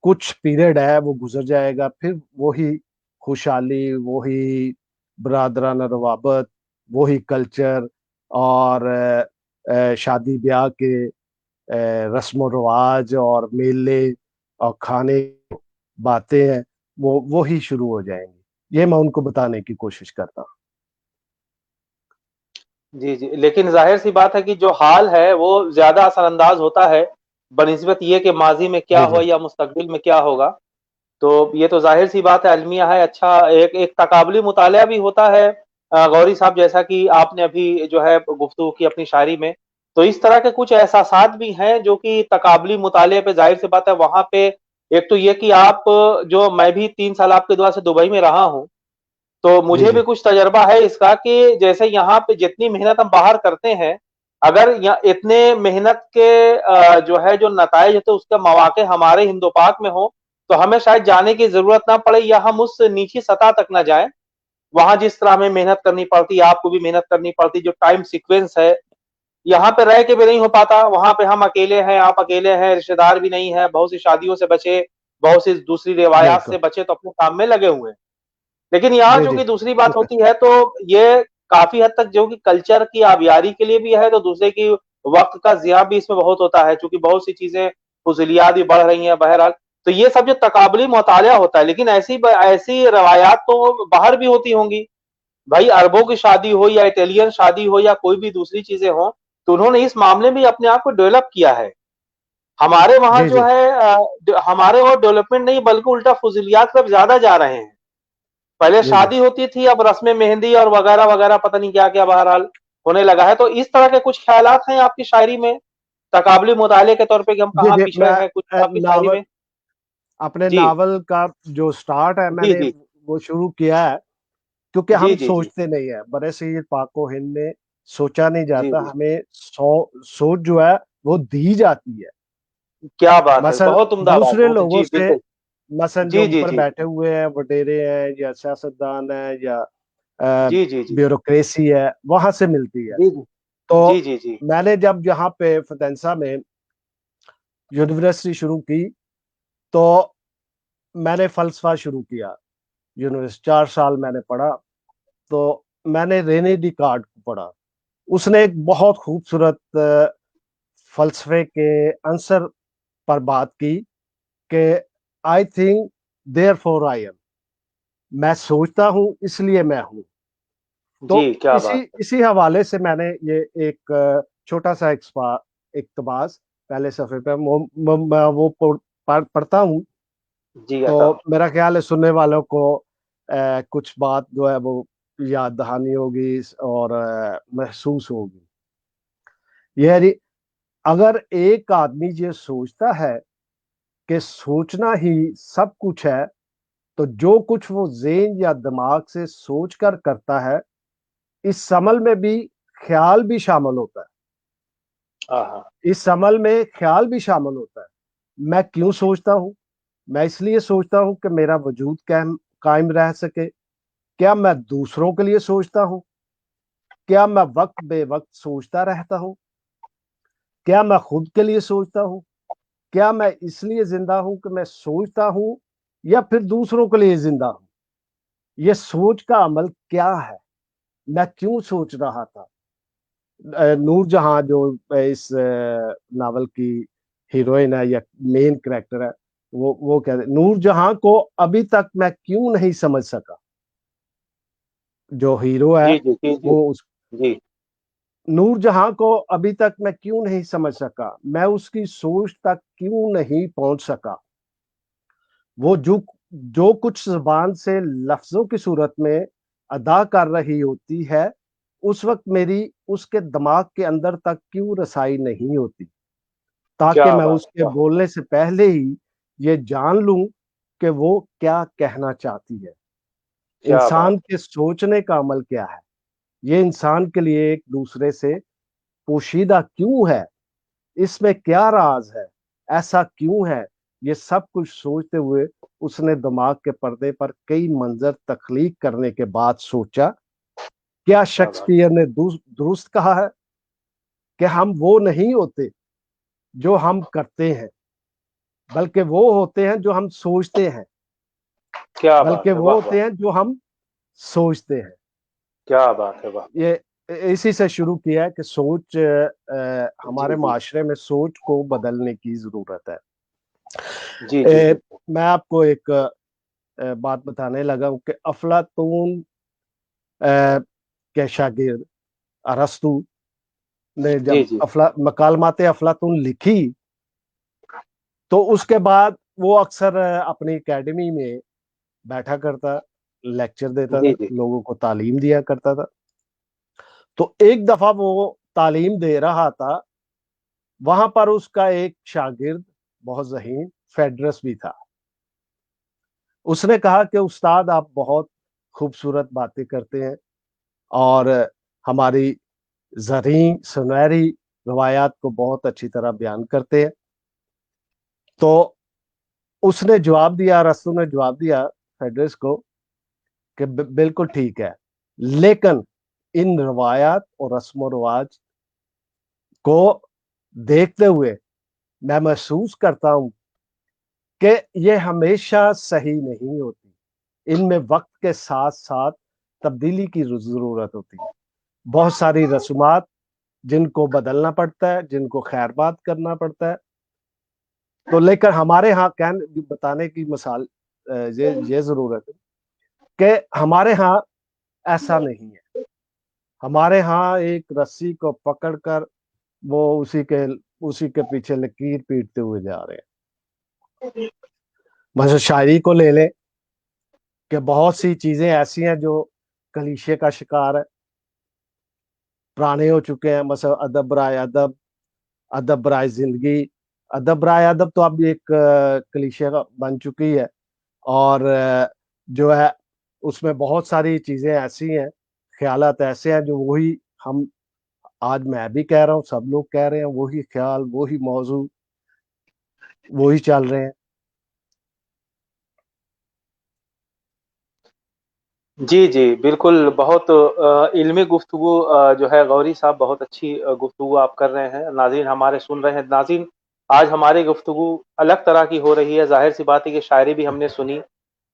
کچھ پیریڈ ہے وہ گزر جائے گا، پھر وہی خوشحالی، وہی برادرانہ روابط، وہی کلچر، اور شادی بیاہ کے رسم و رواج اور میلے اور کھانے باتیں ہیں، وہی شروع ہو جائیں گی۔ یہ میں ان کو بتانے کی کوشش کرتا ہوں۔ جی جی، لیکن ظاہر سی بات ہے کہ جو حال ہے وہ زیادہ اثر انداز ہوتا ہے بنسبت یہ کہ ماضی میں کیا جی جی ہوا یا مستقبل میں کیا ہوگا، تو یہ تو ظاہر سی بات ہے، المیہ ہے، اچھا ایک تقابلی مطالعہ بھی ہوتا ہے غوری صاحب، جیسا کہ آپ نے ابھی جو ہے گفتگو کی اپنی شاعری میں، تو اس طرح کے کچھ احساسات بھی ہیں جو کہ تقابلی مطالعے پہ ظاہر سی بات ہے وہاں پہ، ایک تو یہ کہ آپ جو میں بھی 3 سال آپ کے دعا سے دبئی میں رہا ہوں، تو جی مجھے جی بھی کچھ تجربہ ہے اس کا کہ جیسے یہاں پہ جتنی محنت ہم باہر کرتے ہیں، اگر اتنے محنت کے جو ہے جو نتائج ہے اس کے مواقع ہمارے ہند و پاک میں ہو تو ہمیں شاید جانے کی ضرورت نہ پڑے، یا ہم اس نیچی سطح تک نہ جائیں، وہاں جس طرح ہمیں محنت کرنی پڑتی، آپ کو بھی محنت کرنی پڑتی، جو ٹائم سیکوینس ہے یہاں پہ رہ کے بھی نہیں ہو پاتا، وہاں پہ ہم اکیلے ہیں، آپ اکیلے ہیں، رشتے دار بھی نہیں ہے، بہت سی شادیوں سے بچے، بہت سی دوسری روایات بالکل سے بچے تو اپنے کام میں لگے ہوئے ہیں، لیکن یہاں جی جو جی کہ دوسری بات ہوتی ہے تو یہ کافی حد تک جو کہ کلچر کی آبیاری کے لیے بھی ہے، تو دوسرے کی وقت کا ضیاع بھی اس میں بہت ہوتا ہے، چونکہ بہت سی چیزیں فضولیات بھی بڑھ رہی ہیں بہرحال، تو یہ سب جو تقابلی مطالعہ ہوتا ہے، لیکن ایسی روایات تو باہر بھی ہوتی ہوں گی، بھائی عربوں کی شادی ہو یا اٹالین شادی ہو یا کوئی بھی دوسری چیزیں ہوں، تو انہوں نے اس معاملے میں اپنے آپ کو ڈیولپ کیا ہے. ہمارے وہاں جی جی جو ہے ہمارے وہاں ڈیولپمنٹ نہیں بلکہ الٹا فضولیات پر زیادہ جا رہے ہیں. پہلے جی جی شادی ہوتی تھی، اب رسم مہندی اور وغیرہ وغیرہ پتہ نہیں کیا کیا بہرحال ہونے لگا ہے. تو اس طرح کے کچھ خیالات ہیں آپ کی شاعری میں تقابلی مطالعے کے طور پہ کہ ہم جی کہاں جی پچھڑے میں ہیں کچھ آپ کی شاعری ناول میں؟ اپنے جی ناول کا جو سٹارٹ ہے میں جی نے جی وہ شروع کیا ہے کیونکہ جی ہم جی جی سوچتے نہیں ہیں. برے صغیر پاک و ہند میں سوچا نہیں جی جاتا، جی ہمیں سوچ جو ہے وہ دی جاتی ہے. کیا بات ہے، مثلا بات دوسرے بہت لوگوں جی سے، بالکل. مثلا جو جی جی اوپر جی بیٹھے ہوئے ہیں، وڈیرے ہیں یا سیاستدان ہیں یا جی جی جی بیوروکریسی ہے، وہاں سے ملتی ہے. جی تو جی جی جی میں نے جب یہاں پہ فتنسا میں یونیورسٹی شروع کی تو میں نے فلسفہ شروع کیا. یونیورسٹی 4 سال میں نے پڑھا. تو میں نے رینے ڈی کارڈ کو پڑھا. اس نے ایک بہت خوبصورت فلسفے کے عنصر پر بات کی کہ I think therefore I am, میں سوچتا ہوں اس لیے میں ہوں. تو جی کیا اسی بات اسی حوالے سے میں نے یہ ایک چھوٹا سا اقتباس پہلے صفحے پہ وہ پڑھتا ہوں. ہے. جی تو عطا. میرا خیال ہے سننے والوں کو کچھ بات جو ہے وہ یاد دہانی ہوگی اور محسوس ہوگی. یہ ہے جی، اگر ایک آدمی یہ سوچتا ہے کہ سوچنا ہی سب کچھ ہے تو جو کچھ وہ ذہن یا دماغ سے سوچ کر کرتا ہے اس عمل میں بھی خیال بھی شامل ہوتا ہے. ہاں اس عمل میں خیال بھی شامل ہوتا ہے. میں کیوں سوچتا ہوں؟ میں اس لیے سوچتا ہوں کہ میرا وجود قائم رہ سکے. کیا میں دوسروں کے لیے سوچتا ہوں؟ کیا میں وقت بے وقت سوچتا رہتا ہوں؟ کیا میں خود کے لیے سوچتا ہوں؟ کیا میں اس لیے زندہ ہوں کہ میں سوچتا ہوں یا پھر دوسروں کے لیے زندہ ہوں؟ یہ سوچ کا عمل کیا ہے؟ میں کیوں سوچ رہا تھا؟ نور جہاں جو اس ناول کی ہیروئن ہے یا مین کریکٹر ہے، وہ کہتے ہیں نور جہاں کو ابھی تک میں کیوں نہیں سمجھ سکا. جو ہیرو ہے جی جی جی جی وہ جی نور جہاں کو ابھی تک میں کیوں نہیں سمجھ سکا، میں اس کی سوچ تک کیوں نہیں پہنچ سکا. وہ جو کچھ زبان سے لفظوں کی صورت میں ادا کر رہی ہوتی ہے اس وقت میری اس کے دماغ کے اندر تک کیوں رسائی نہیں ہوتی تاکہ کیا میں بات اس کے ہے، واہ. بولنے سے پہلے ہی یہ جان لوں کہ وہ کیا کہنا چاہتی ہے. کیا بات انسان کے سوچنے کا عمل کیا ہے؟ یہ انسان کے لیے ایک دوسرے سے پوشیدہ کیوں ہے؟ اس میں کیا راز ہے؟ ایسا کیوں ہے؟ یہ سب کچھ سوچتے ہوئے اس نے دماغ کے پردے پر کئی منظر تخلیق کرنے کے بعد سوچا، کیا کیا بات شیکسپیئر نے درست کہا ہے کہ ہم وہ نہیں ہوتے جو ہم کرتے ہیں بلکہ وہ ہوتے ہیں جو ہم سوچتے ہیں، کیا بات بلکہ ہے، وہ واہ واہ. ہوتے ہیں جو ہم سوچتے ہیں. کیا بات ہے، واہ. یہ اسی سے شروع کیا ہے کہ سوچ جی ہمارے جی معاشرے میں سوچ کو بدلنے کی ضرورت ہے. جی جی جی میں آپ کو ایک بات بتانے لگا ہوں کہ افلاطون کے شاگرد ارسطو نے جب جی جی مکالمات افلاطون لکھی تو اس کے بعد وہ اکثر اپنی اکیڈمی میں بیٹھا کرتا، لیکچر دیتا تھا، جی جی لوگوں کو تعلیم دیا کرتا تھا. تو ایک دفعہ وہ تعلیم دے رہا تھا، وہاں پر اس کا ایک شاگرد بہت ذہین فیڈرس بھی تھا. اس نے کہا کہ استاد آپ بہت خوبصورت باتیں کرتے ہیں اور ہماری زرعی سنہری روایات کو بہت اچھی طرح بیان کرتے ہیں. تو اس نے جواب دیا، رسول نے جواب دیا فیڈرس کو کہ بالکل ٹھیک ہے، لیکن ان روایات اور رسم و رواج کو دیکھتے ہوئے میں محسوس کرتا ہوں کہ یہ ہمیشہ صحیح نہیں ہوتی. ان میں وقت کے ساتھ ساتھ تبدیلی کی ضرورت ہوتی ہے. بہت ساری رسومات جن کو بدلنا پڑتا ہے، جن کو خیر بات کرنا پڑتا ہے. تو لیکن ہمارے ہاں بتانے کی مثال یہ ضرورت ہے کہ ہمارے ہاں ایسا نہیں ہے. ہمارے ہاں ایک رسی کو پکڑ کر वो उसी के पीछे लकीर पीटते हुए जा रहे हैं। मतलब शायरी को ले लें कि बहुत सी चीजें ऐसी हैं जो कलीशे का शिकार है, पुराने हो चुके हैं। मतलब अदब बराए अदब, अदब बराए जिंदगी। अदब बराए अदब तो अब एक कलीशे का बन चुकी है। और जो है उसमें बहुत सारी चीजें ऐसी हैं, ख्यालात ऐसे हैं जो वही हम, आज मैं भी कह रहा हूँ, सब लोग कह रहे हैं, वही ख्याल, वही मौजू, वही चल रहे हैं। जी, जी, बिल्कुल, बहुत इल्मी गुफ्तगू जो है गौरी साहब, बहुत अच्छी गुफ्तगू आप कर रहे हैं। नाज़रीन हमारे सुन रहे हैं। नाज़रीन, आज हमारी गुफ्तगू अलग तरह की हो रही है। ज़ाहिर-सी बात है कि शायरी भी हमने सुनी,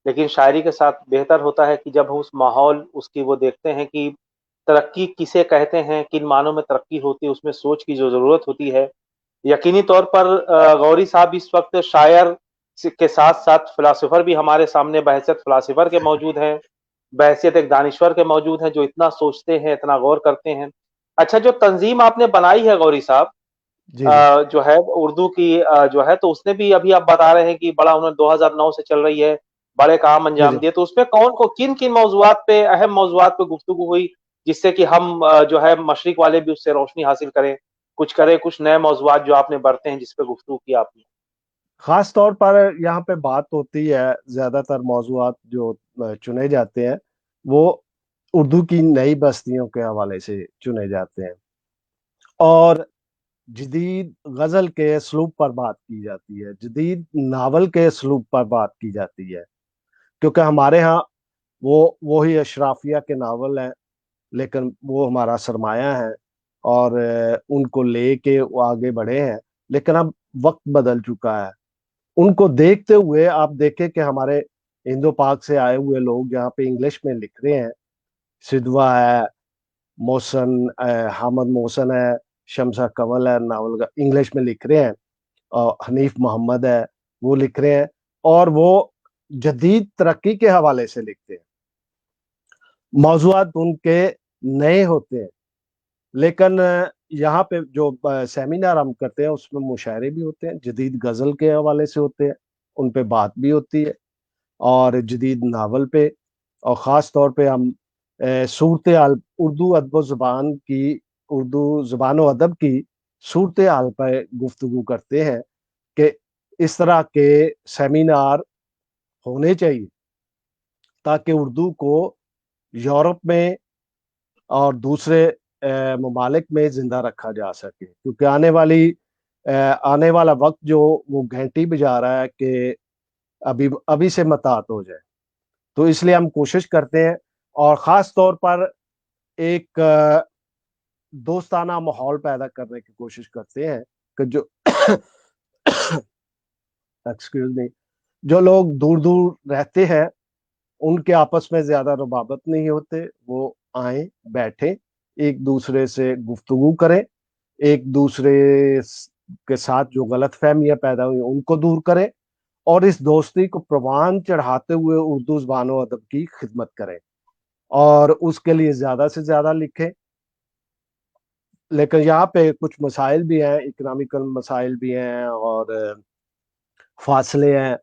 लेकिन शायरी के साथ बेहतर होता है कि जब हम उस माहौल उसकी वो देखते हैं कि तरक्की किसे कहते हैं, किन मानों में तरक्की होती है, उसमें सोच की जो ज़रूरत होती है। यकीनी तौर पर गौरी साहब इस वक़्त शायर के साथ-साथ फ़िलॉसोफ़र भी हमारे सामने बहैसियत फ़िलॉसोफ़र के मौजूद हैं, बहैसियत एक दानिश्वर के मौजूद हैं, जो इतना सोचते हैं, इतना गौर करते हैं। अच्छा, जो तंज़ीम आपने बनाई है गौरी साहब, जी जी जो है उर्दू की, जो है, तो उसने भी, अभी आप बता रहे हैं कि बड़ा उन्होंने 2009 से चल रही है, बड़े काम जी अंजाम जी। दिए, तो उसमें कौन को किन-किन मौज़ूआत पे, अहम मौज़ूआत पे गुफ्तगू हुई, जिससे कि हम जो है मशरिक वाले भी उससे रोशनी हासिल करें, कुछ नए मौज़ूआत जो आपने बरते हैं, जिस पे गुफ्तगू की आपने? खास तौर पर यहाँ पे बात होती है, ज्यादातर मौजूआत जो चुने जाते हैं वो उर्दू की नई बस्तियों के हवाले से चुने जाते हैं, और जदीद गजल के असलूब पर बात की जाती है, जदीद नावल के असलूब पर बात की जाती है। क्योंकि हमारे यहाँ वही अशराफिया के नावल हैं, लेकिन वो हमारा सरमाया है, और उनको लेके वो आगे बढ़े हैं। लेकिन अब वक्त बदल चुका है। उनको देखते हुए आप देखें कि हमारे इंडो पाक से आए हुए लोग यहाँ पे इंग्लिश में लिख रहे हैं। सिदवा है, मोहसन हामिद मोहसन है, शमसा कंवल है, नावल का इंग्लिश में लिख रहे हैं। और हनीफ मोहम्मद है, वो लिख रहे हैं। और वो जदीद तरक्की के हवाले से लिखते हैं। मौजूआत उनके नए होते हैं, लेकिन यहाँ पे जो सेमिनार हम करते हैं उसमें मुशायरे भी होते हैं, जदीद गजल के हवाले से होते हैं, उन पे बात भी होती है, और जदीद नावल पे। और ख़ास तौर पे हम सूरत हाल उर्दू अदब ज़ुबान की, उर्दू ज़ुबान व अदब की सूरत हाल पर गुफ्तगू करते हैं कि इस तरह के सेमिनार होने चाहिए, ताकि उर्दू को यूरोप में और दूसरे ममालिक में जिंदा रखा जा सके। क्योंकि आने वाला वक्त जो वो घंटी बजा रहा है कि अभी अभी से मतात हो जाए। तो इसलिए हम कोशिश करते हैं, और ख़ास तौर पर एक दोस्ताना माहौल पैदा करने की कोशिश करते हैं कि जो एक्सक्यूज़ मी, जो लोग दूर-दूर रहते हैं, उनके आपस में ज़्यादा रुबाबत नहीं होते, वो आएँ, बैठें, एक-दूसरे से गुफ्तगू करें, एक-दूसरे के साथ जो गलतफ़हमियाँ पैदा हुई, उनको दूर करें, और इस दोस्ती को प्रवान चढ़ाते हुए उर्दू ज़ुबान व अदब की खिदमत करें, और उसके लिए ज़्यादा से ज़्यादा लिखें। लेकिन यहाँ पे कुछ मसाइल भी हैं, इकोनॉमिकल मसाइल भी हैं, और फासले हैं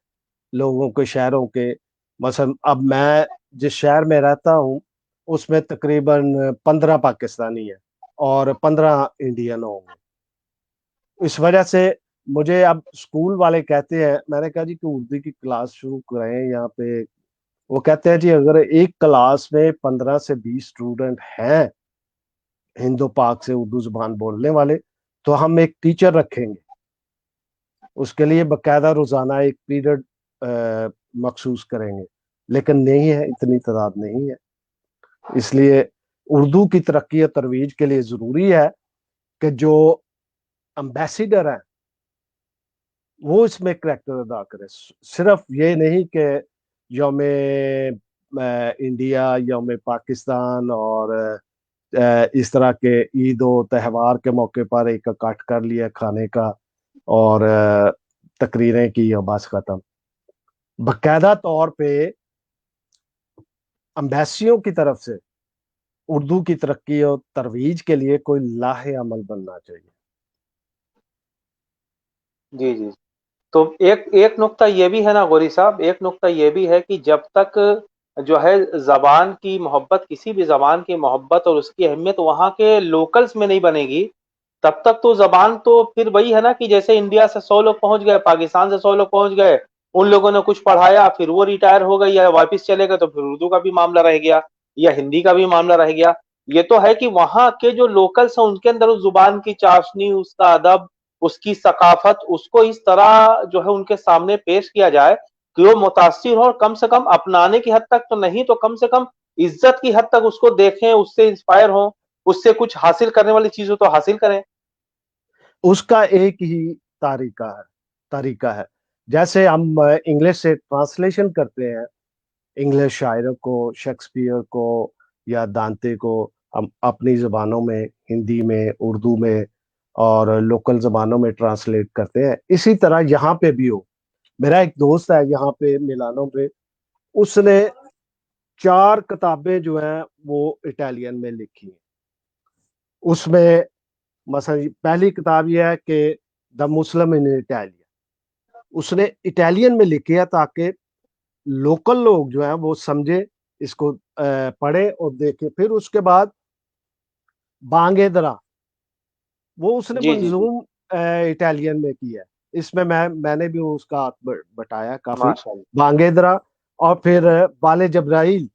लोगों के, शहरों के। मसलन अब मैं जिस शहर में रहता हूँ, उसमें तकरीबन 15 पाकिस्तानी हैं और 15 इंडियन होंगे। इस वजह से मुझे अब स्कूल वाले कहते हैं, मैंने कहा जी कि उर्दू की क्लास शुरू करें यहाँ पे। वो कहते हैं जी अगर एक क्लास में 15 से 20 स्टूडेंट हैं हिंदू पाक से उर्दू जुबान बोलने वाले, तो हम एक टीचर रखेंगे, उसके लिए बकायदा रोजाना एक पीरियड मखसूस करेंगे। लेकिन नहीं है, इतनी तादाद नहीं है। इसलिए उर्दू की तरक्की और तरवीज के लिए जरूरी है कि जो अम्बेसिडर है वो इसमें करैक्टर अदा करे। सिर्फ ये नहीं कि यौम इंडिया, यौम पाकिस्तान और इस तरह के ईद और त्योहार के मौके पर एक इकट्ठ कर लिया खाने का, और तकरीरें की और बस खत्म। बकायदा तौर पे अम्बेसियों की तरफ से उर्दू की तरक्की और तरवीज के लिए कोई लाहे अमल बनना चाहिए। جی جی تو ایک ایک نقطہ یہ بھی ہے نا غوری صاحب، ایک نقطہ یہ بھی ہے کہ جب تک جو ہے زبان کی محبت، کسی بھی زبان کی محبت اور اس کی اہمیت وہاں کے لوکلز میں نہیں بنے گی، تب تک تو زبان تو پھر وہی ہے نا کہ جیسے انڈیا سے 100 لوگ پہنچ گئے، پاکستان سے 100 لوگ پہنچ گئے، ان لوگوں نے کچھ پڑھایا، پھر وہ ریٹائر ہو گئی یا واپس چلے گئے، تو پھر اردو کا بھی معاملہ رہ گیا یا ہندی کا بھی معاملہ رہ گیا۔ یہ تو ہے کہ وہاں کے جو لوکلز ہیں ان کے اندر اس زبان کی چاشنی، اس کا ادب، اس کی ثقافت، اس کو اس طرح جو ہے ان کے سامنے پیش کیا جائے کہ وہ متاثر ہو، اور کم سے کم اپنانے کی حد تک تو نہیں تو کم سے کم عزت کی حد تک اس کو دیکھیں، اس سے انسپائر ہوں، اس سے کچھ حاصل کرنے والی چیزوں تو حاصل کریں۔ اس کا ایک ہی طریقہ ہے جیسے ہم انگلش سے ٹرانسلیشن کرتے ہیں، انگلش شاعروں کو، شیکسپیئر کو یا دانتے کو ہم اپنی زبانوں میں، ہندی میں، اردو میں اور لوکل زبانوں میں ٹرانسلیٹ کرتے ہیں، اسی طرح یہاں پہ بھی ہو۔ میرا ایک دوست ہے یہاں پہ ملانوں پہ، اس نے 4 کتابیں جو ہیں وہ اٹالین میں لکھی ہیں۔ اس میں مثلا پہلی کتاب یہ ہے کہ دا مسلم ان اٹالیا، اس نے اٹالین میں لکھی ہے تاکہ لوکل لوگ جو ہیں وہ سمجھے، اس کو پڑھے اور دیکھے۔ پھر اس کے بعد بانگے درا، وہ اس نے جی جی جی منظوم اٹالین میں کی ہے، اس میں میں نے بھی اس کا ہاتھ بٹایا کافی، ماشاء اللہ۔ بانگے درا۔ اور پھر بال جبرائیل،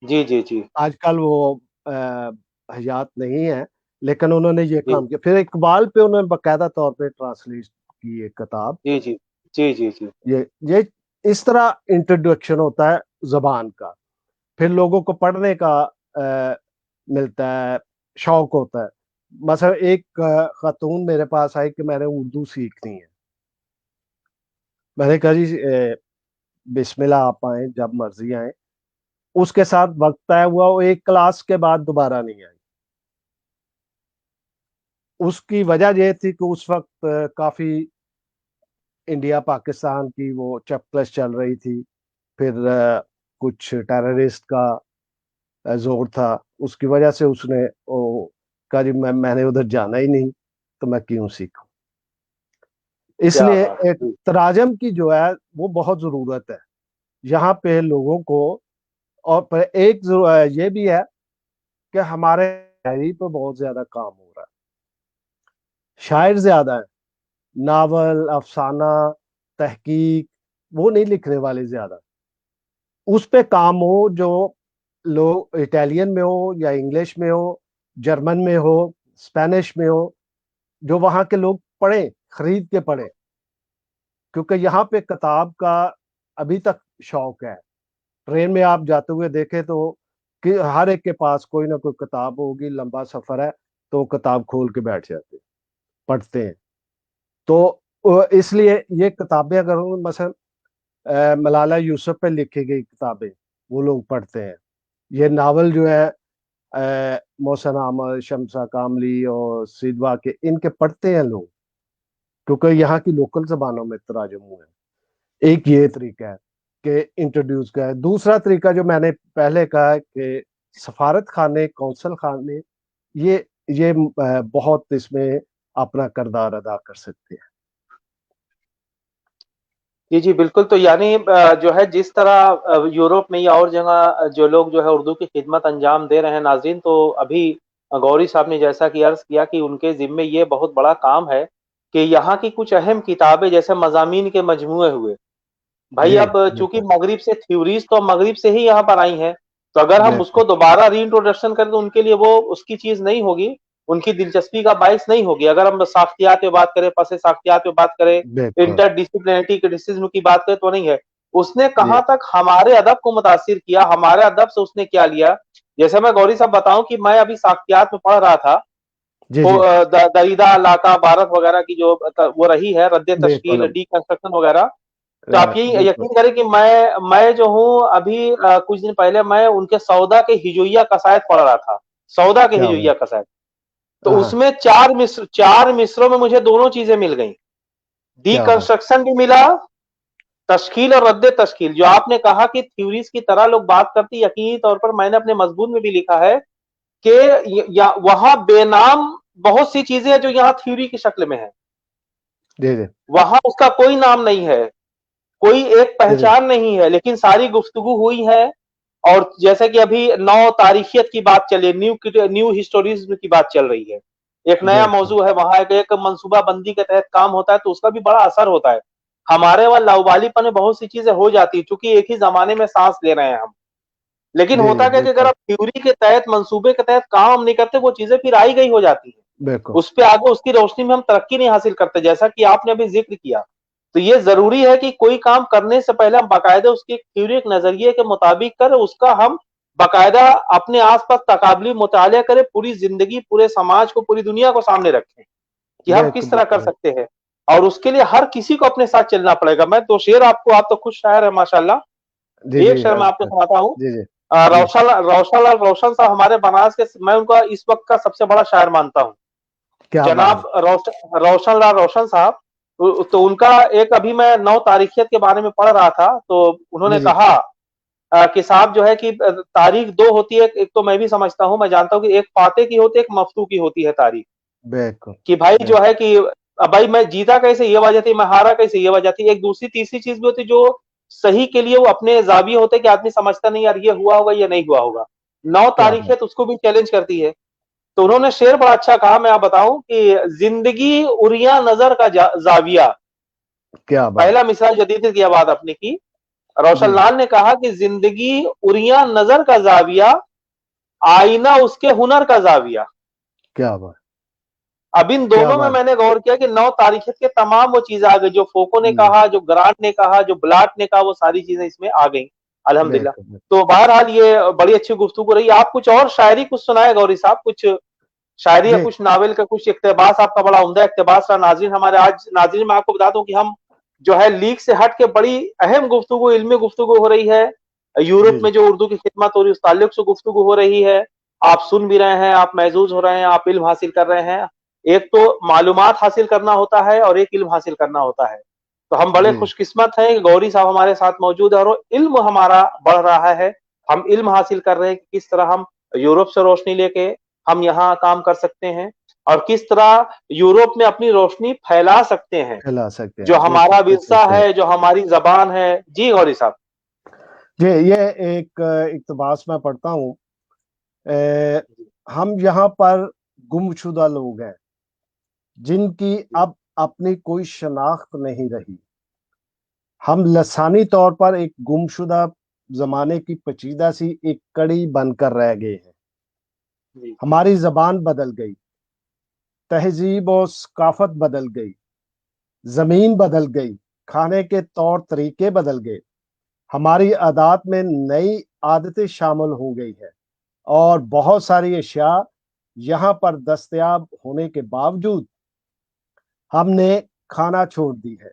جی جی جی آج کل وہ حیات نہیں ہے، لیکن انہوں نے یہ جی کام کیا۔ پھر اقبال پہ انہوں نے باقاعدہ طور پہ ٹرانسلیٹ کی ایک کتاب۔ جی جی جی جی جی یہ اس طرح انٹروڈکشن ہوتا ہے زبان کا، پھر لوگوں کو پڑھنے کا ملتا ہے، شوق ہوتا ہے۔ مثلا ایک خاتون میرے پاس آئی کہ میں نے اردو سیکھنی ہے، میں نے کہا جی بسم اللہ، آپ آئیں جب مرضی آئیں۔ اس کے ساتھ وقت طے ہوا، وہ ایک کلاس کے بعد دوبارہ نہیں آئی۔ اس کی وجہ یہ تھی کہ اس وقت کافی انڈیا پاکستان کی وہ چپلش چل رہی تھی، پھر کچھ ٹیررسٹ کا زور تھا، اس کی وجہ سے اس نے کہا جی میں نے ادھر جانا ہی نہیں، تو میں کیوں سیکھوں۔ اس کیا لیے بات ایک ہے۔ تراجم کی جو ہے وہ بہت ضرورت ہے یہاں پہ لوگوں کو۔ اور پھر ایک یہ بھی ہے کہ ہمارے شاعری پہ بہت زیادہ کام ہو رہا ہے، شاعر زیادہ ہے، ناول، افسانہ، تحقیق وہ نہیں لکھنے والے زیادہ، اس پہ کام ہو جو لوگ اٹالین میں ہو یا انگلش میں ہو، جرمن میں ہو، اسپینش میں ہو، جو وہاں کے لوگ پڑھیں، خرید کے پڑھیں، کیونکہ یہاں پہ کتاب کا ابھی تک شوق ہے۔ ٹرین میں آپ جاتے ہوئے دیکھیں تو کہ ہر ایک کے پاس کوئی نہ کوئی کتاب ہوگی، لمبا سفر ہے تو وہ کتاب کھول کے بیٹھ جاتے ہیں، پڑھتے ہیں۔ تو اس لیے یہ کتابیں اگر مثلا ملالہ یوسف پہ لکھی گئی کتابیں وہ لوگ پڑھتے ہیں، یہ ناول جو ہے محسن احمد، شمسہ کاملی اور سیدوا کے، ان کے پڑھتے ہیں لوگ، کیونکہ یہاں کی لوکل زبانوں میں تراجم ہوئے ہیں۔ ایک یہ طریقہ ہے کہ انٹروڈیوس کا ہے۔ دوسرا طریقہ جو میں نے پہلے کہا ہے کہ سفارت خانے، قونصل خانے، یہ بہت اس میں اپنا کردار ادا کر سکتے ہیں۔ جی جی بالکل، تو یعنی جو ہے جس طرح یورپ میں یا اور جگہ جو لوگ جو ہے اردو کی خدمت انجام دے رہے ہیں ناظرین، تو ابھی گوری صاحب نے جیسا کہ عرض کیا کہ ان کے ذمے یہ بہت بڑا کام ہے کہ یہاں کی کچھ اہم کتابیں جیسے مضامین کے مجموعے ہوئے، بھائی جی اب چونکہ بالکل مغرب سے تھیوریز تو مغرب سے ہی یہاں پر آئی ہیں، تو اگر ہم اس بالکل کو دوبارہ ری انٹروڈکشن کریں تو ان کے لیے وہ اس کی چیز نہیں ہوگی، ان کی دلچسپی کا باعث نہیں ہوگی۔ اگر ہم ساختیات پہ بات کریں، پس ساختیات پہ بات کریں، بالکل انٹر ڈسپلینٹی کرٹیسزم کی بات کریں تو نہیں ہے۔ اس نے جی کہاں تک ہمارے ادب کو متاثر کیا، ہمارے ادب سے اس نے کیا لیا۔ جیسے میں گوری صاحب بتاؤں کہ میں ابھی ساختیات میں پڑھ رہا تھا، جی تو جی دریدہ، لاکا، بھارت وغیرہ کی جو وہ رہی ہے رد بالکل تشکیل، ڈی کنسٹرکشن وغیرہ، تو آپ یہ بالکل یقین کریں کہ میں جو ہوں ابھی کچھ دن پہلے میں ان کے سودا کے ہجویہ قصائد پڑھ رہا تھا، سودا کے کیا ہجویہ بات، قصائد، تو ہاں اس میں چار مصروں میں مجھے دونوں چیزیں مل گئیں، ڈی کیا بات، کنسٹرکشن بھی ملا، تشکیل اور رد تشکیل۔ جو آپ نے کہا کہ تھیوریز کی طرح لوگ بات کرتی، یقینی طور پر میں نے اپنے مضمون میں بھی لکھا ہے کہ وہاں بے نام بہت سی چیزیں ہیں جو یہاں تھیوری کی شکل میں ہیں، जी जी वहां उसका कोई नाम नहीं है, कोई एक जी जी पहचान नहीं है, लेकिन सारी गुफ्तगू हुई है। और जैसे कि अभी नौ तारीखियत की बात चली, न्यू हिस्टोरिज्म की बात चल रही है, एक नया बिल्कुल मौजू है वहां, एक मंसूबा बंदी के तहत काम होता है, तो उसका भी बड़ा असर होता है। हमारे वहां लाउबालीपन में बहुत सी चीजें हो जाती है, क्योंकि एक ही जमाने में सांस ले रहे हैं हम। लेकिन जी जी होता क्या कि अगर बिल्कुल आप थ्योरी के तहत, मंसूबे के तहत काम हम नहीं करते, वो चीजें फिर आई गई हो जाती है। बिल्कुल उस पे आगे उसकी रोशनी में हम तरक्की नहीं हासिल करते, जैसा कि आपने अभी जिक्र किया। तो ये जरूरी है कि कोई काम करने से पहले हम बाकायदा उसकी थ्योरी, एक नजरिए के मुताबिक करें, उसका हम बाकायदा अपने आसपास तकाबली मुतालिया करें, पूरी जिंदगी, पूरे समाज को, पूरी दुनिया को सामने रखें कि हम बिल्कुल किस तरह कर बिल्कुल भाई। सकते हैं। और उसके लिए हर किसी को अपने साथ चलना पड़ेगा। मैं तो शेर आपको, आप तो खुद शायर है माशाल्लाह, जी एक जी शेर मैं आपको सुनाता हूँ। जी जी जी रोशन रोशन साहब हमारे बनारस के, मैं उनका इस वक्त का सबसे बड़ा शायर मानता हूँ, क्या बात है। जनाब रोशन लाल रोशन साहब। तो उनका एक, अभी मैं 9 तारीखियत के बारे में पढ़ रहा था, तो जी उन्होंने जी कहा कि साहब जो है कि तारीख दो होती है, एक तो मैं भी समझता हूँ, मैं जानता हूँ कि एक फाते की होती है, एक मफतू की होती है तारीख। बिल्कुल कि भाई जो बिल्कुल है कि भाई मैं जीता कैसे ये वजह थी, मैं हारा कैसे ये वजह थी। एक दूसरी तीसरी चीज भी होती जो सही के लिए वो अपने जाविये होते कि आदमी समझता नहीं यार ये हुआ होगा ये नहीं हुआ होगा। 9 क्या बात। तारीखें तो उसको भी चैलेंज करती है। तो उन्होंने शेर बड़ा अच्छा कहा, मैं आप बताऊं कि जिंदगी उरिया नजर का जाविया। क्या बात। पहला मिसाल जदीद की बात अपने की, रोशन जी लाल ने कहा कि जिंदगी उरिया नजर का जाविया, आईना उसके हुनर का जाविया। क्या बात। अब इन क्या दोनों में बात। मैंने गौर किया कि 9 तारीखियत के तमाम वो चीजें आ गई, जो फोको ने हम्म, कहा, जो ग्रांट ने कहा, जो ब्लाट ने कहा, वो सारी चीजें इसमें आ गई अल्हम्दुलिल्लाह। बिल्कुल बिल्कुल। तो बहरहाल ये बड़ी अच्छी गुफ्तगू रही। आप कुछ और शायरी कुछ सुनाए गौरी साहब, कुछ शायरी या जी कुछ नावल का कुछ इक्तबास, आपका बड़ा उम्दा इक्तबास रहा। नाज़रीन हमारे, आज नाज़रीन मैं आपको बता दूं कि हम जो है लीग से हट के बड़ी अहम गुफ्तगू, इल्मी गुफ्तगू हो रही है। यूरोप जी जी में जो उर्दू की खिदमत हो रही है उस ताल्लुक से गुफ्तगू हो रही है। आप सुन भी रहे हैं, आप महजूज हो रहे हैं, आप इल्म हासिल कर रहे हैं। एक तो मालूमात हासिल करना होता है और एक इल्म हासिल करना होता है। तो हम बड़े जी खुशकिस्मत हैं कि गौरी साहब हमारे साथ मौजूद है और इल्म हमारा बढ़ रहा है। हम इल्म हासिल कर रहे हैं कि किस तरह हम यूरोप से रोशनी लेके हम यहाँ काम कर सकते हैं, और किस तरह यूरोप में अपनी रोशनी फैला सकते हैं। खिला सकते जो हैं बिल्कुल हमारा बिल्कुल विरसा सही। है, जो हमारी जबान है। जी गौरी साहब। जी ये एक इक़्तिबास मैं पढ़ता हूँ। हम यहाँ पर गुमशुदा लोग हैं जिनकी अब अपनी कोई शनाख्त नहीं रही। हम लसानी तौर पर एक गुमशुदा जमाने की पेचीदा सी एक कड़ी बनकर रह गए हैं। जी हमारी जबान बदल गई, तहजीब और सकाफत बदल गई, जमीन बदल गई, खाने के तौर तरीके बदल गए, हमारी आदात में नई आदतें शामिल हो गई है, और बहुत सारी अशिया यहाँ पर दस्तयाब होने के बावजूद हमने खाना छोड़ दी है,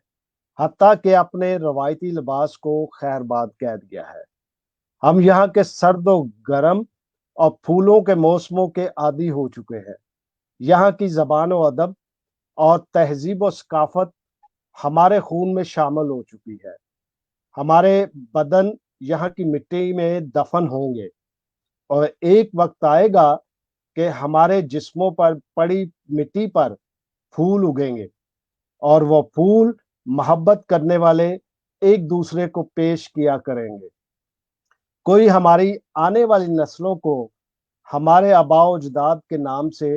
हत्ता कि अपने रवायती लिबास को खैरबाद कह दिया है। हम यहाँ के सर्द व गर्म और फूलों के मौसमों के आदी हो चुके हैं। यहाँ की जबान व अदब और तहजीब व सकाफत हमारे खून में शामिल हो चुकी है। हमारे बदन यहाँ की मिट्टी में दफन होंगे, और एक वक्त आएगा कि हमारे जिस्मों पर पड़ी मिट्टी पर फूल उगेंगे, और वो फूल मोहब्बत करने वाले एक दूसरे को पेश किया करेंगे। कोई हमारी आने वाली नस्लों को हमारे आबाओ अजदाद के नाम से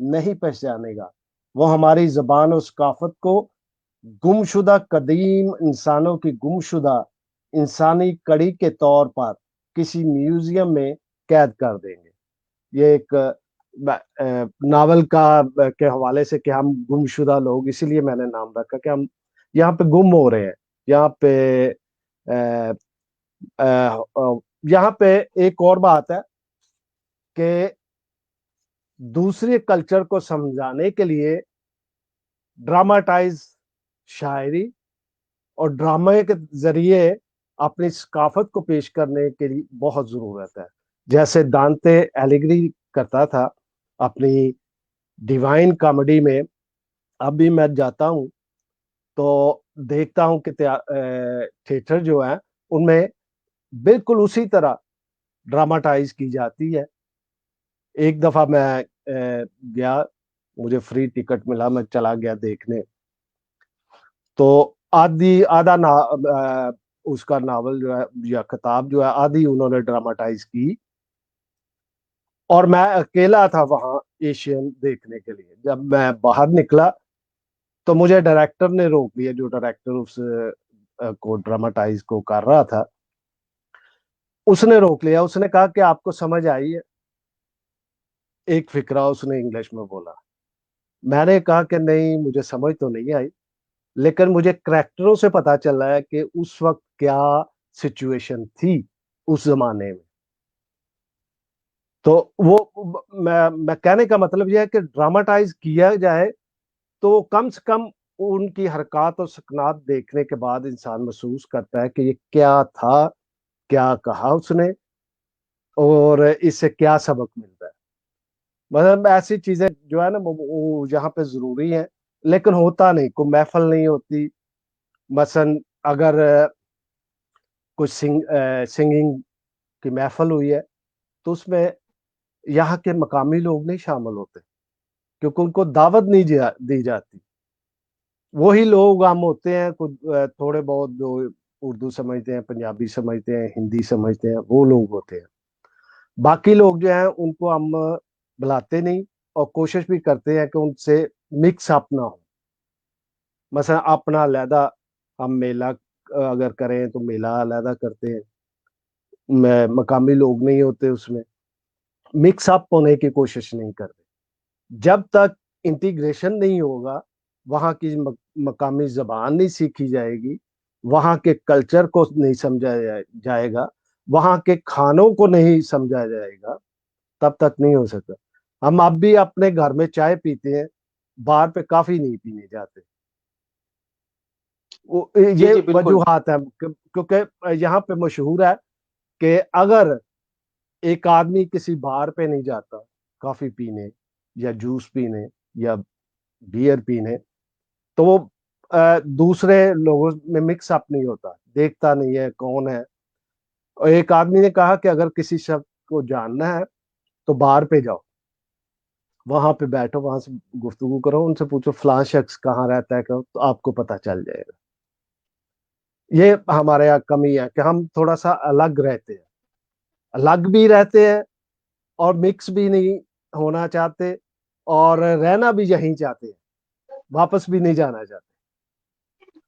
नहीं पहचानेगा। वो हमारी जबान और सकाफत को गुमशुदा कदीम इंसानों की गुमशुदा इंसानी कड़ी के तौर पर किसी म्यूजियम में कैद कर देंगे। ये एक नावल का के हवाले से कि हम गुमशुदा लोग, इसीलिए मैंने नाम रखा कि हम यहाँ पे गुम हो रहे हैं। यहाँ पे अ, यहाँ पे एक और बात है कि दूसरे कल्चर को समझाने के लिए ड्रामाटाइज शायरी और ड्रामे के जरिए अपनी सकाफत को पेश करने के लिए बहुत जरूरत है। जैसे दांते एलिग्री करता था अपनी डिवाइन कॉमेडी में। अब भी मैं जाता हूँ तो देखता हूँ कि थिएटर जो है उनमें बिल्कुल उसी तरह ड्रामाटाइज की जाती है। एक दफा मैं गया, मुझे फ्री टिकट मिला, मैं चला गया देखने। तो आधा उसका नावल जो है या किताब जो है आधी उन्होंने ड्रामाटाइज की, और मैं अकेला था वहां एशियन देखने के लिए। जब मैं बाहर निकला तो मुझे डायरेक्टर ने रोक लिया, जो डायरेक्टर उस को ड्रामाटाइज को कर रहा था, उसने रोक लिया। उसने कहा कि आपको समझ आई है? एक फिक्रा उसने इंग्लिश में बोला। मैंने कहा कि नहीं, मुझे समझ तो नहीं आई, लेकिन मुझे करैक्टरों से पता चला है कि उस वक्त क्या सिचुएशन थी उस जमाने में। तो वो मैं कहने का मतलब यह है कि ड्रामाटाइज किया जाए तो कम से कम उनकी हरकत और सकनात देखने के बाद इंसान महसूस करता है कि ये क्या था, क्या कहा उसने, और इससे क्या सबक मिलता है। मतलब ऐसी चीजें जो है ना वो यहाँ पे जरूरी है, लेकिन होता नहीं, कोई महफिल नहीं होती। मसलन अगर कोई सिंगिंग की महफिल हुई है तो उसमें यहाँ के मकामी लोग नहीं शामिल होते, क्योंकि उनको दावत नहीं दी जाती। वही लोग हम होते हैं कुछ थोड़े बहुत जो उर्दू समझते हैं, पंजाबी समझते हैं, हिंदी समझते हैं, वो लोग होते हैं। बाकी लोग जो हैं उनको हम बुलाते नहीं, और कोशिश भी करते हैं कि उनसे मिक्स अप ना हो। मसलन अपना अलहदा, हम मेला अगर करें तो मेला अलहदा करते हैं, मकामी लोग नहीं होते उसमें, मिक्स अप होने की कोशिश नहीं करते। जब तक इंटीग्रेशन नहीं होगा, वहाँ की मकामी जबान नहीं सीखी जाएगी, वहाँ के कल्चर को नहीं समझा जाएगा, वहाँ के खानों को नहीं समझा जाएगा, तब तक नहीं हो सकता। हम अब भी अपने घर में चाय पीते हैं, बाहर पे काफी नहीं पीने जाते। जी ये जी बिल्कुल। वजूहात है, क्योंकि यहाँ पे मशहूर है कि अगर एक आदमी किसी बार पे नहीं जाता कॉफी पीने या जूस पीने या बियर पीने, तो वो दूसरे लोगों में मिक्स अप नहीं होता, देखता नहीं है कौन है। और एक आदमी ने कहा कि अगर किसी शख्स को जानना है तो बार पे जाओ, वहां पे बैठो, वहां से गुफ्तगू करो, उनसे पूछो फलां शख्स कहाँ रहता है, करो, तो आपको पता चल जाएगा। ये हमारे यहाँ कमी है कि हम थोड़ा सा अलग रहते हैं, अलग भी रहते हैं और मिक्स भी नहीं होना चाहते, और रहना भी यहीं चाहते हैं, वापस भी नहीं जाना चाहते।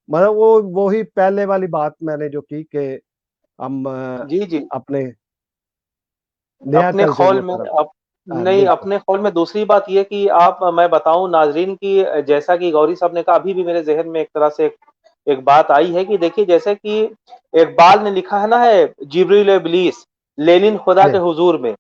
मतलब वो ही पहले वाली बात मैंने जो की कि हम जी जी। अपने नया अपने कल्चर खौल की में तरफ। हाँ नहीं, बिल्कुल। अपने खौल में दूसरी बात ये कि आप, मैं बताऊं नाजरीन की, जैसा कि गौरी साहब ने कहा, अभी भी मेरे जहन में एक तरह से एक बात आई है कि देखिए, जैसे कि इकबाल ने लिखा है ना, है जिब्रील इब्लीस लेनिन खुदा के बे, हुजूर में,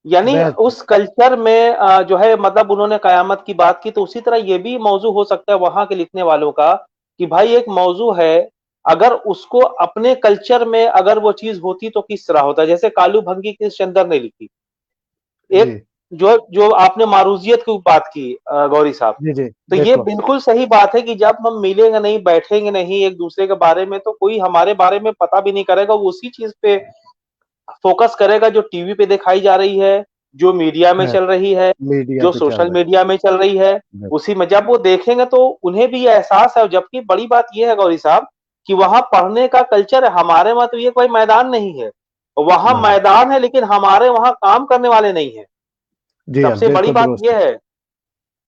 यानी बिल्कुल। उस कल्चर में जो है, मतलब उन्होंने कयामत की बात की, तो उसी तरह ये भी मौजू हो सकता है वहां के लिखने वालों का कि भाई एक मौजू है, अगर उसको अपने कल्चर में अगर वो चीज होती तो किस तरह होता। जैसे कालू भंगी किसचंदर ने लिखी, जी एक जो जो आपने मारूजियत की बात की गौरी साहब, जी जी। तो ये बिल्कुल। बिल्कुल सही बात है कि जब हम मिलेंगे नहीं, बैठेंगे नहीं एक दूसरे के बारे में, तो कोई हमारे बारे में पता भी नहीं करेगा, वो उसी चीज पे फोकस करेगा जो टीवी पे दिखाई जा रही है, जो मीडिया में है, चल रही है, मीडिया जो पे चल सोशल रहा मीडिया में चल रही है। है। उसी में जब वो देखेंगे तो उन्हें भी ये एहसास है। जबकि बड़ी बात यह है गौरी साहब कि वहां पढ़ने का कल्चर है, हमारे वहां तो ये कोई मैदान नहीं है, वहां हाँ मैदान है लेकिन हमारे वहां काम करने वाले नहीं है। जी हाँ, सबसे बड़ी बिल्कुल बात दुरुस्त है। यह है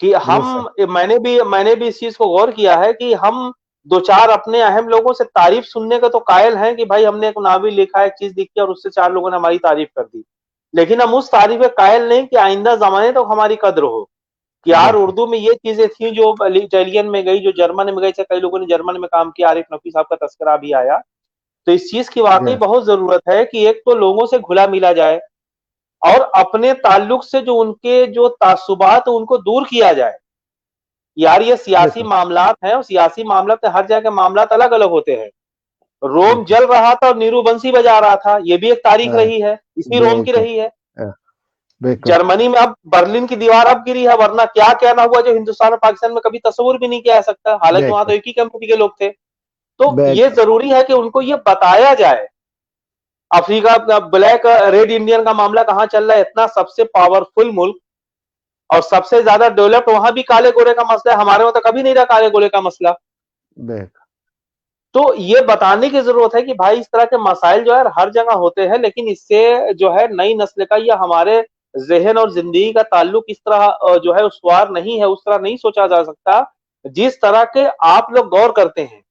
कि दुरुस्त है। हम, मैंने भी इस चीज को गौर किया है कि हम दो चार अपने अहम लोगों से तारीफ सुनने का तो कायल हैं कि भाई हमने एक नावल लिखा, एक चीज लिखी और उससे चार लोगों ने हमारी तारीफ कर दी, लेकिन हम उस तारीफ के कायल नहीं कि आइंदा जमाने तक हमारी कद्र हो कि यार बिल्कुल। उर्दू में ये चीजें थी जो इटालियन में गई, जो जर्मन में गई, चाहे कई लोगों ने जर्मन में काम किया, आरिफ नफी साहब का तस्करा भी आया। तो इस चीज की जी वाकई हाँ। बहुत जरूरत है कि एक तो लोगों से घुला मिला जाए, और अपने ताल्लुक से जो उनके जो तासुबात उनको दूर किया जाए। यार ये सियासी बिल्कुल। मामलात हैं, और सियासी मामलात हर जगह मामलात अलग अलग होते हैं। रोम बिल्कुल। जल रहा था और नीरू बंसी बजा रहा था, ये भी एक तारीख हाँ रही है, इसी रोम की बिल्कुल। रही है। हाँ, बिल्कुल। जर्मनी में अब बर्लिन की दीवार अब गिरी है, वरना क्या क्या ना हुआ जो हिंदुस्तान और पाकिस्तान में कभी तस्वुर भी नहीं किया जा सकता, हालांकि वहां तो बिल्कुल। एक ही कंपनी के लोग थे। तो ये बिल्कुल। जरूरी है कि उनको ये बताया जाए। अफ्रीका ब्लैक रेड इंडियन का मामला कहां चल रहा है, इतना सबसे पावरफुल मुल्क और सबसे ज्यादा डेवलप्ड, वहां भी काले गोरे का मसला है, हमारे वहां तो कभी नहीं रहा काले गोरे का मसला। देख तो ये बताने की जरूरत है कि भाई इस तरह के मसाइल जो है हर जगह होते हैं, लेकिन इससे जो है नई नस्ल का या हमारे जहन और जिंदगी का ताल्लुक इस तरह जो है उसवार नहीं है, उस तरह नहीं सोचा जा सकता जिस तरह के आप लोग गौर करते हैं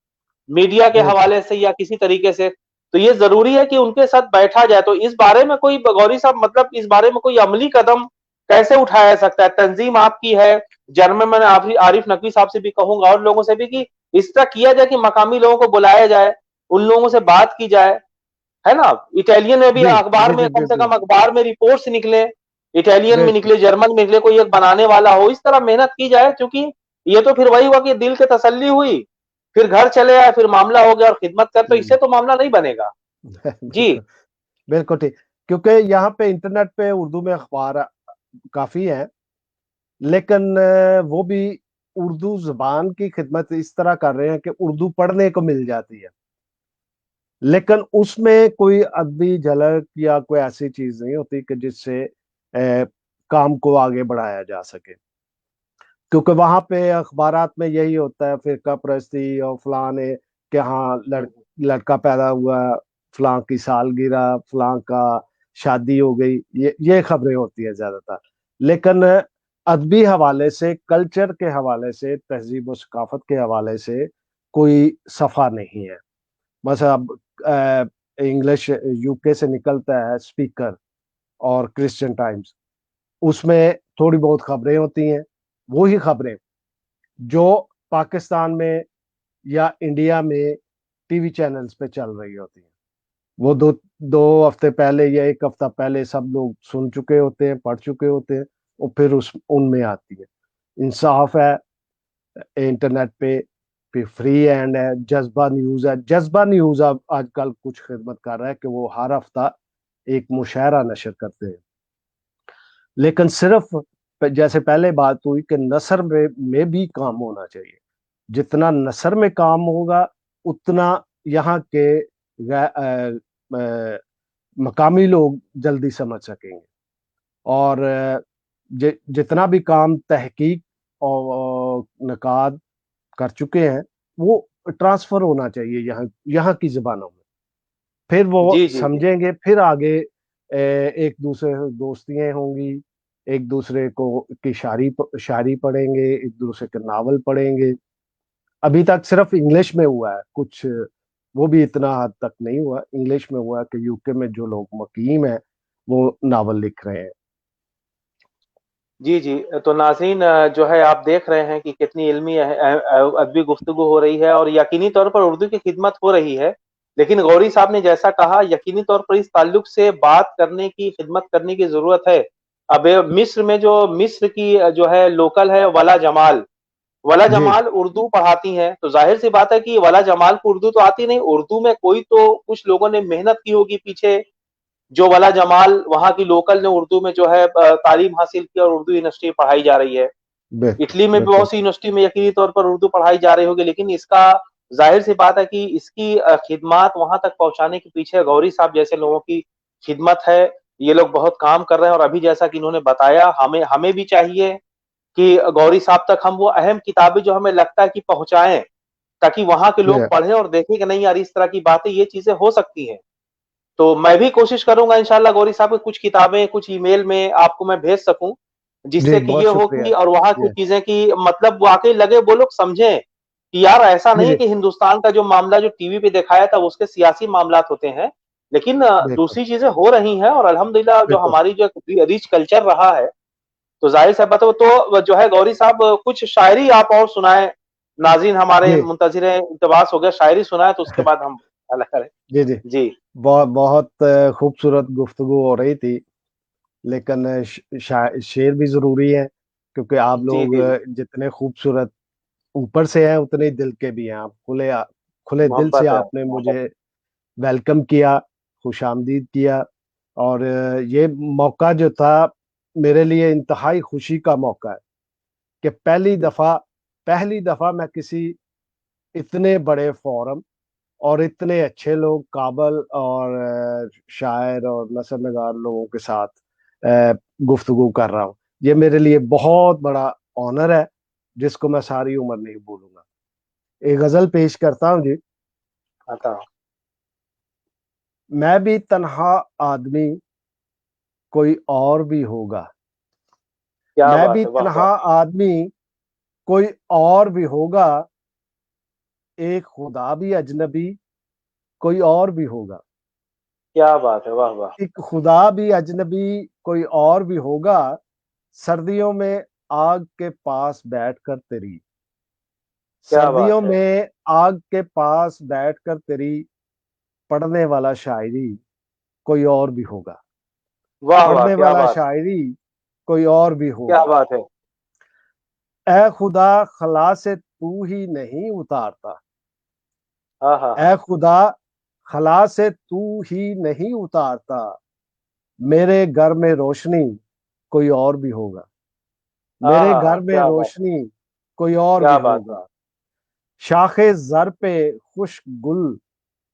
मीडिया के बिल्कुल हवाले से या किसी तरीके से। तो ये जरूरी है कि उनके साथ बैठा जाए। तो इस बारे में कोई गौरी साहब, मतलब इस बारे में कोई अमली कदम कैसे उठाया जा सकता है? तंजीम आपकी है, जर्मन में आरिफ नकवी साहब से भी कहूंगा और लोगों से भी कि इस तरह किया जाए कि मकामी लोगों को बुलाया जाए, उन लोगों से बात की जाए, है ना? इटालियन में भी जी अखबार जी में जी कम से बिल्कुल कम अखबार में रिपोर्ट्स निकले, इटालियन में बिल्कुल निकले, जर्मन में निकले, कोई एक बनाने वाला हो, इस तरह मेहनत की जाए। क्योंकि ये तो फिर वही हुआ कि दिल की तसल्ली हुई, फिर घर चले आए, फिर मामला हो गया और खिदमत कर, तो इससे तो मामला नहीं बनेगा। जी बिल्कुल बिल्कुल ठीक। क्योंकि यहाँ पे इंटरनेट पे उर्दू में अखबार काफी है, लेकिन वो भी उर्दू जुबान की खिदमत इस तरह कर रहे हैं कि उर्दू पढ़ने को मिल जाती है, लेकिन उसमें कोई अदबी झलक या कोई ऐसी चीज नहीं होती कि जिससे काम को आगे बढ़ाया जा सके। क्योंकि वहां पे अखबारात में यही होता है, फिरका परस्ती और फलाने के यहाँ लड़का पैदा हुआ, फलां की सालगिरह, फलां का शादी हो गई, ये खबरें होती है ज्यादातर। लेकिन अदबी हवाले से, कल्चर के हवाले से, तहजीब और सकाफत के हवाले से कोई सफा नहीं है। मतलब अब इंग्लिश यूके से निकलता है स्पीकर और क्रिश्चियन टाइम्स, उसमें थोड़ी बहुत खबरें होती हैं, वही खबरें जो पाकिस्तान में या इंडिया में टीवी चैनल्स पे चल रही होती हैं, वो दो दो हफ्ते पहले या एक हफ्ता पहले सब लोग सुन चुके होते हैं, पढ़ चुके होते हैं, और फिर उस उनमें आती है। इंसाफ है इंटरनेट पे, फिर फ्री एंड है, जज्बा न्यूज है। जज्बा न्यूज अब आजकल कुछ खिदमत कर रहा है कि वो हर हफ्ता एक मुशायरा नशर करते हैं, लेकिन सिर्फ जैसे पहले बात हुई कि नसर में भी काम होना चाहिए। जितना नसर में काम होगा, उतना यहाँ के मकामी लोग जल्दी समझ सकेंगे। और जितना भी काम तहकीक और नकाद कर चुके हैं, वो ट्रांसफर होना चाहिए यहाँ यहाँ की जुबानों में। फिर वो जी जी जी समझेंगे, फिर आगे एक दूसरे से दोस्तियां होंगी, एक दूसरे को की शायरी पढ़ेंगे, एक दूसरे के नावल पढ़ेंगे। अभी तक सिर्फ इंग्लिश में हुआ है कुछ, वो भी इतना हद तक नहीं हुआ। इंग्लिश में हुआ है कि यूके में जो लोग मुकीम है वो नावल लिख रहे हैं। जी जी। तो नाज़रीन, जो है आप देख रहे हैं कि कितनी इल्मी अदबी गुफ्तगू हो रही है और यकीनी तौर पर उर्दू की खिदमत हो रही है। लेकिन गौरी साहब ने जैसा कहा, यकीनी तौर पर इस ताल्लुक से बात करने की, खिदमत करने की जरूरत है। अब मिस्र में जो मिस्र की जो है लोकल है वला जमाल, वला जी जमाल उर्दू पढ़ाती हैं। तो जाहिर सी बात है कि वला जमाल को उर्दू तो आती नहीं, उर्दू में कोई तो कुछ लोगों ने मेहनत की होगी पीछे, जो वाला जमाल वहां की लोकल ने उर्दू में जो है तालीम हासिल की और उर्दू यूनिवर्सिटी पढ़ाई जा रही है। बिल्कुल इटली में भी बिल्कुल बहुत सी यूनिवर्सिटी में यकीनी तौर पर उर्दू पढ़ाई जा रही होगी, लेकिन इसका जाहिर सी बात है कि इसकी खिदमत वहां तक पहुंचाने के पीछे गौरी साहब जैसे लोगों की खिदमत है। ये लोग बहुत काम कर रहे हैं और अभी जैसा कि इन्होंने बताया, हमें हमें भी चाहिए कि गौरी साहब तक हम वो अहम किताबें जो हमें लगता है कि पहुंचाएं, ताकि वहां के लोग ये पढ़ें और देखें कि नहीं यार इस तरह की बातें, ये चीजें हो सकती हैं। तो मैं भी कोशिश करूंगा इंशाल्लाह गौरी साहब की कुछ किताबें कुछ ईमेल में आपको मैं भेज सकूं, जी जिससे कि बहुत ये हो शुक्रिया। कि और वहां की ये चीजें की मतलब वाकई लगे, वो लोग समझें कि यार ऐसा जी नहीं है जी कि हिंदुस्तान का जो मामला जो टीवी पे दिखाया था उसके सियासी मामलात होते हैं, लेकिन बिल्कुल दूसरी चीजें हो रही हैं और अल्हम्दुलिल्लाह जो बिल्कुल हमारी जो रिच कल्चर रहा है। तो जाहिर सा बात है, तो जो है गौरी साहब कुछ शायरी आप और सुनाए, नाज़रीन हमारे जी मुंतजिर इक़्तिबास हो गया, शायरी सुनाए तो उसके बाद हम अलग करें। जी जी जी बहुत बहुत खूबसूरत गुफ्तगू हो रही थी, लेकिन शेर भी जरूरी है, क्योंकि आप जी लोग जी जी। जितने खूबसूरत ऊपर से हैं उतने ही दिल के भी हैं। आप खुले दिल से मोहब्बत है। आपने मुझे वेलकम किया, खुशामदीद किया। और ये मौका जो था मेरे लिए इंतहाई खुशी का मौका है कि पहली दफा मैं किसी इतने बड़े फोरम और इतने अच्छे लोग, काबल और शायर और नसर नगार लोगों के साथ गुफ्तगू कर रहा हूँ। ये मेरे लिए बहुत बड़ा ऑनर है, जिसको मैं सारी उम्र नहीं भूलूंगा। ایک غزل پیش کرتا ہوں جی. آتا ہوں. میں بھی تنہا آدمی کوئی اور بھی ہوگا. کیا میں بات بھی ہے، واہ واہ. تنہا آدمی کوئی اور بھی ہوگا. ایک خدا بھی اجنبی کوئی اور بھی ہوگا. کیا بات ہے، واہ واہ. ایک خدا بھی اجنبی کوئی اور بھی ہوگا. سردیوں میں آگ کے پاس بیٹھ کر تیری کیا بات سردیوں ہے، میں آگ کے پاس بیٹھ کر تیری پڑھنے والا شاعری کوئی اور بھی ہوگا. واہ واہ، پڑھنے کیا والا بات، شاعری کوئی اور بھی کیا ہوگا. بات ہے. اے خدا خلا سے تو ہی نہیں اتارتا. ہاں ہاں اے ہاں. خدا خلا سے تو ہی نہیں اتارتا. میرے گھر میں روشنی کوئی اور بھی ہوگا. ہاں میرے ہاں گھر ہاں، میں کیا بات، روشنی کوئی اور کیا بھی بات ہے. ہوگا. شاخ زر پہ خشک گل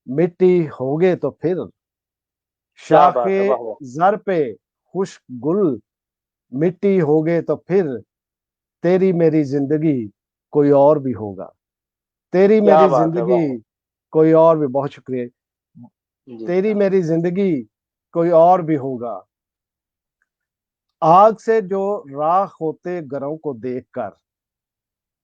مٹی ہوگے تو پھر کیا شاخ بات ہے، واہ واہ. زر پہ خشک گل مٹی ہوگے تو پھر تیری میری زندگی کوئی اور بھی ہوگا. تیری کیا میری بات ہے، واہ زندگی واہ. کوئی اور بھی. بہت شکریہ. جی تیری میری زندگی کوئی اور بھی ہوگا. آگ سے جو راکھ ہوتے گھروں کو دیکھ کر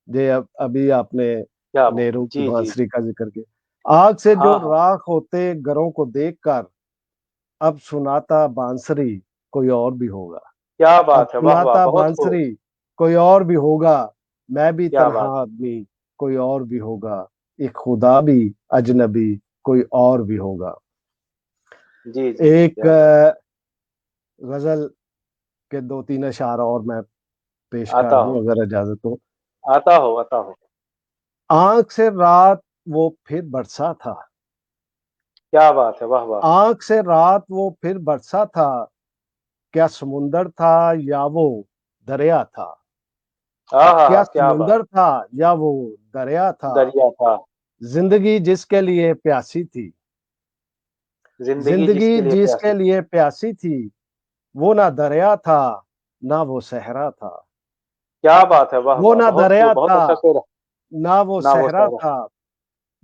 یہ ابھی آپ نے کیا بات. نیرو کی جی جی. بانسری کا ذکر کیا. آگ سے جو ہاں ہاں. راکھ ہوتے گھروں کو دیکھ کر اب سناتا بانسری کوئی اور بھی ہوگا. کیا اب بات ہے، واہ واہ، سناتا بہت خوب. بانسری کوئی اور بھی ہوگا. میں بھی کیا تنہا بات. آدمی کوئی اور بھی ہوگا. ایک خدا بھی اجنبی کوئی اور بھی ہوگا. جی جی جی، ایک کیا بات. غزل کے دو تین اشعار اور میں پیش کر آتا دوں ہو، اگر اجازت ہو. آتا ہو، آتا ہو. آنکھ سے رات وہ پھر برسا تھا. کیا بات ہے، واہ واہ. آنکھ سے رات وہ پھر برسا تھا. کیا سمندر تھا یا وہ دریا تھا. ہاں ہاں کیا ہاں، کیا بات. سمندر تھا یا وہ دریا تھا. دریا تھا. زندگی جس کے لیے پیاسی تھی. زندگی جس زندگی کے لیے جس پیاسی. کے لیے پیاسی تھی. وہ نہ دریا تھا نہ وہ صحرا تھا. کیا بات ہے، واہ وہ واہ، نہ بہت دریا خوب، بہت تھا اچھا شعر ہے. نہ وہ نہ وہ صحرا سہرا. تھا.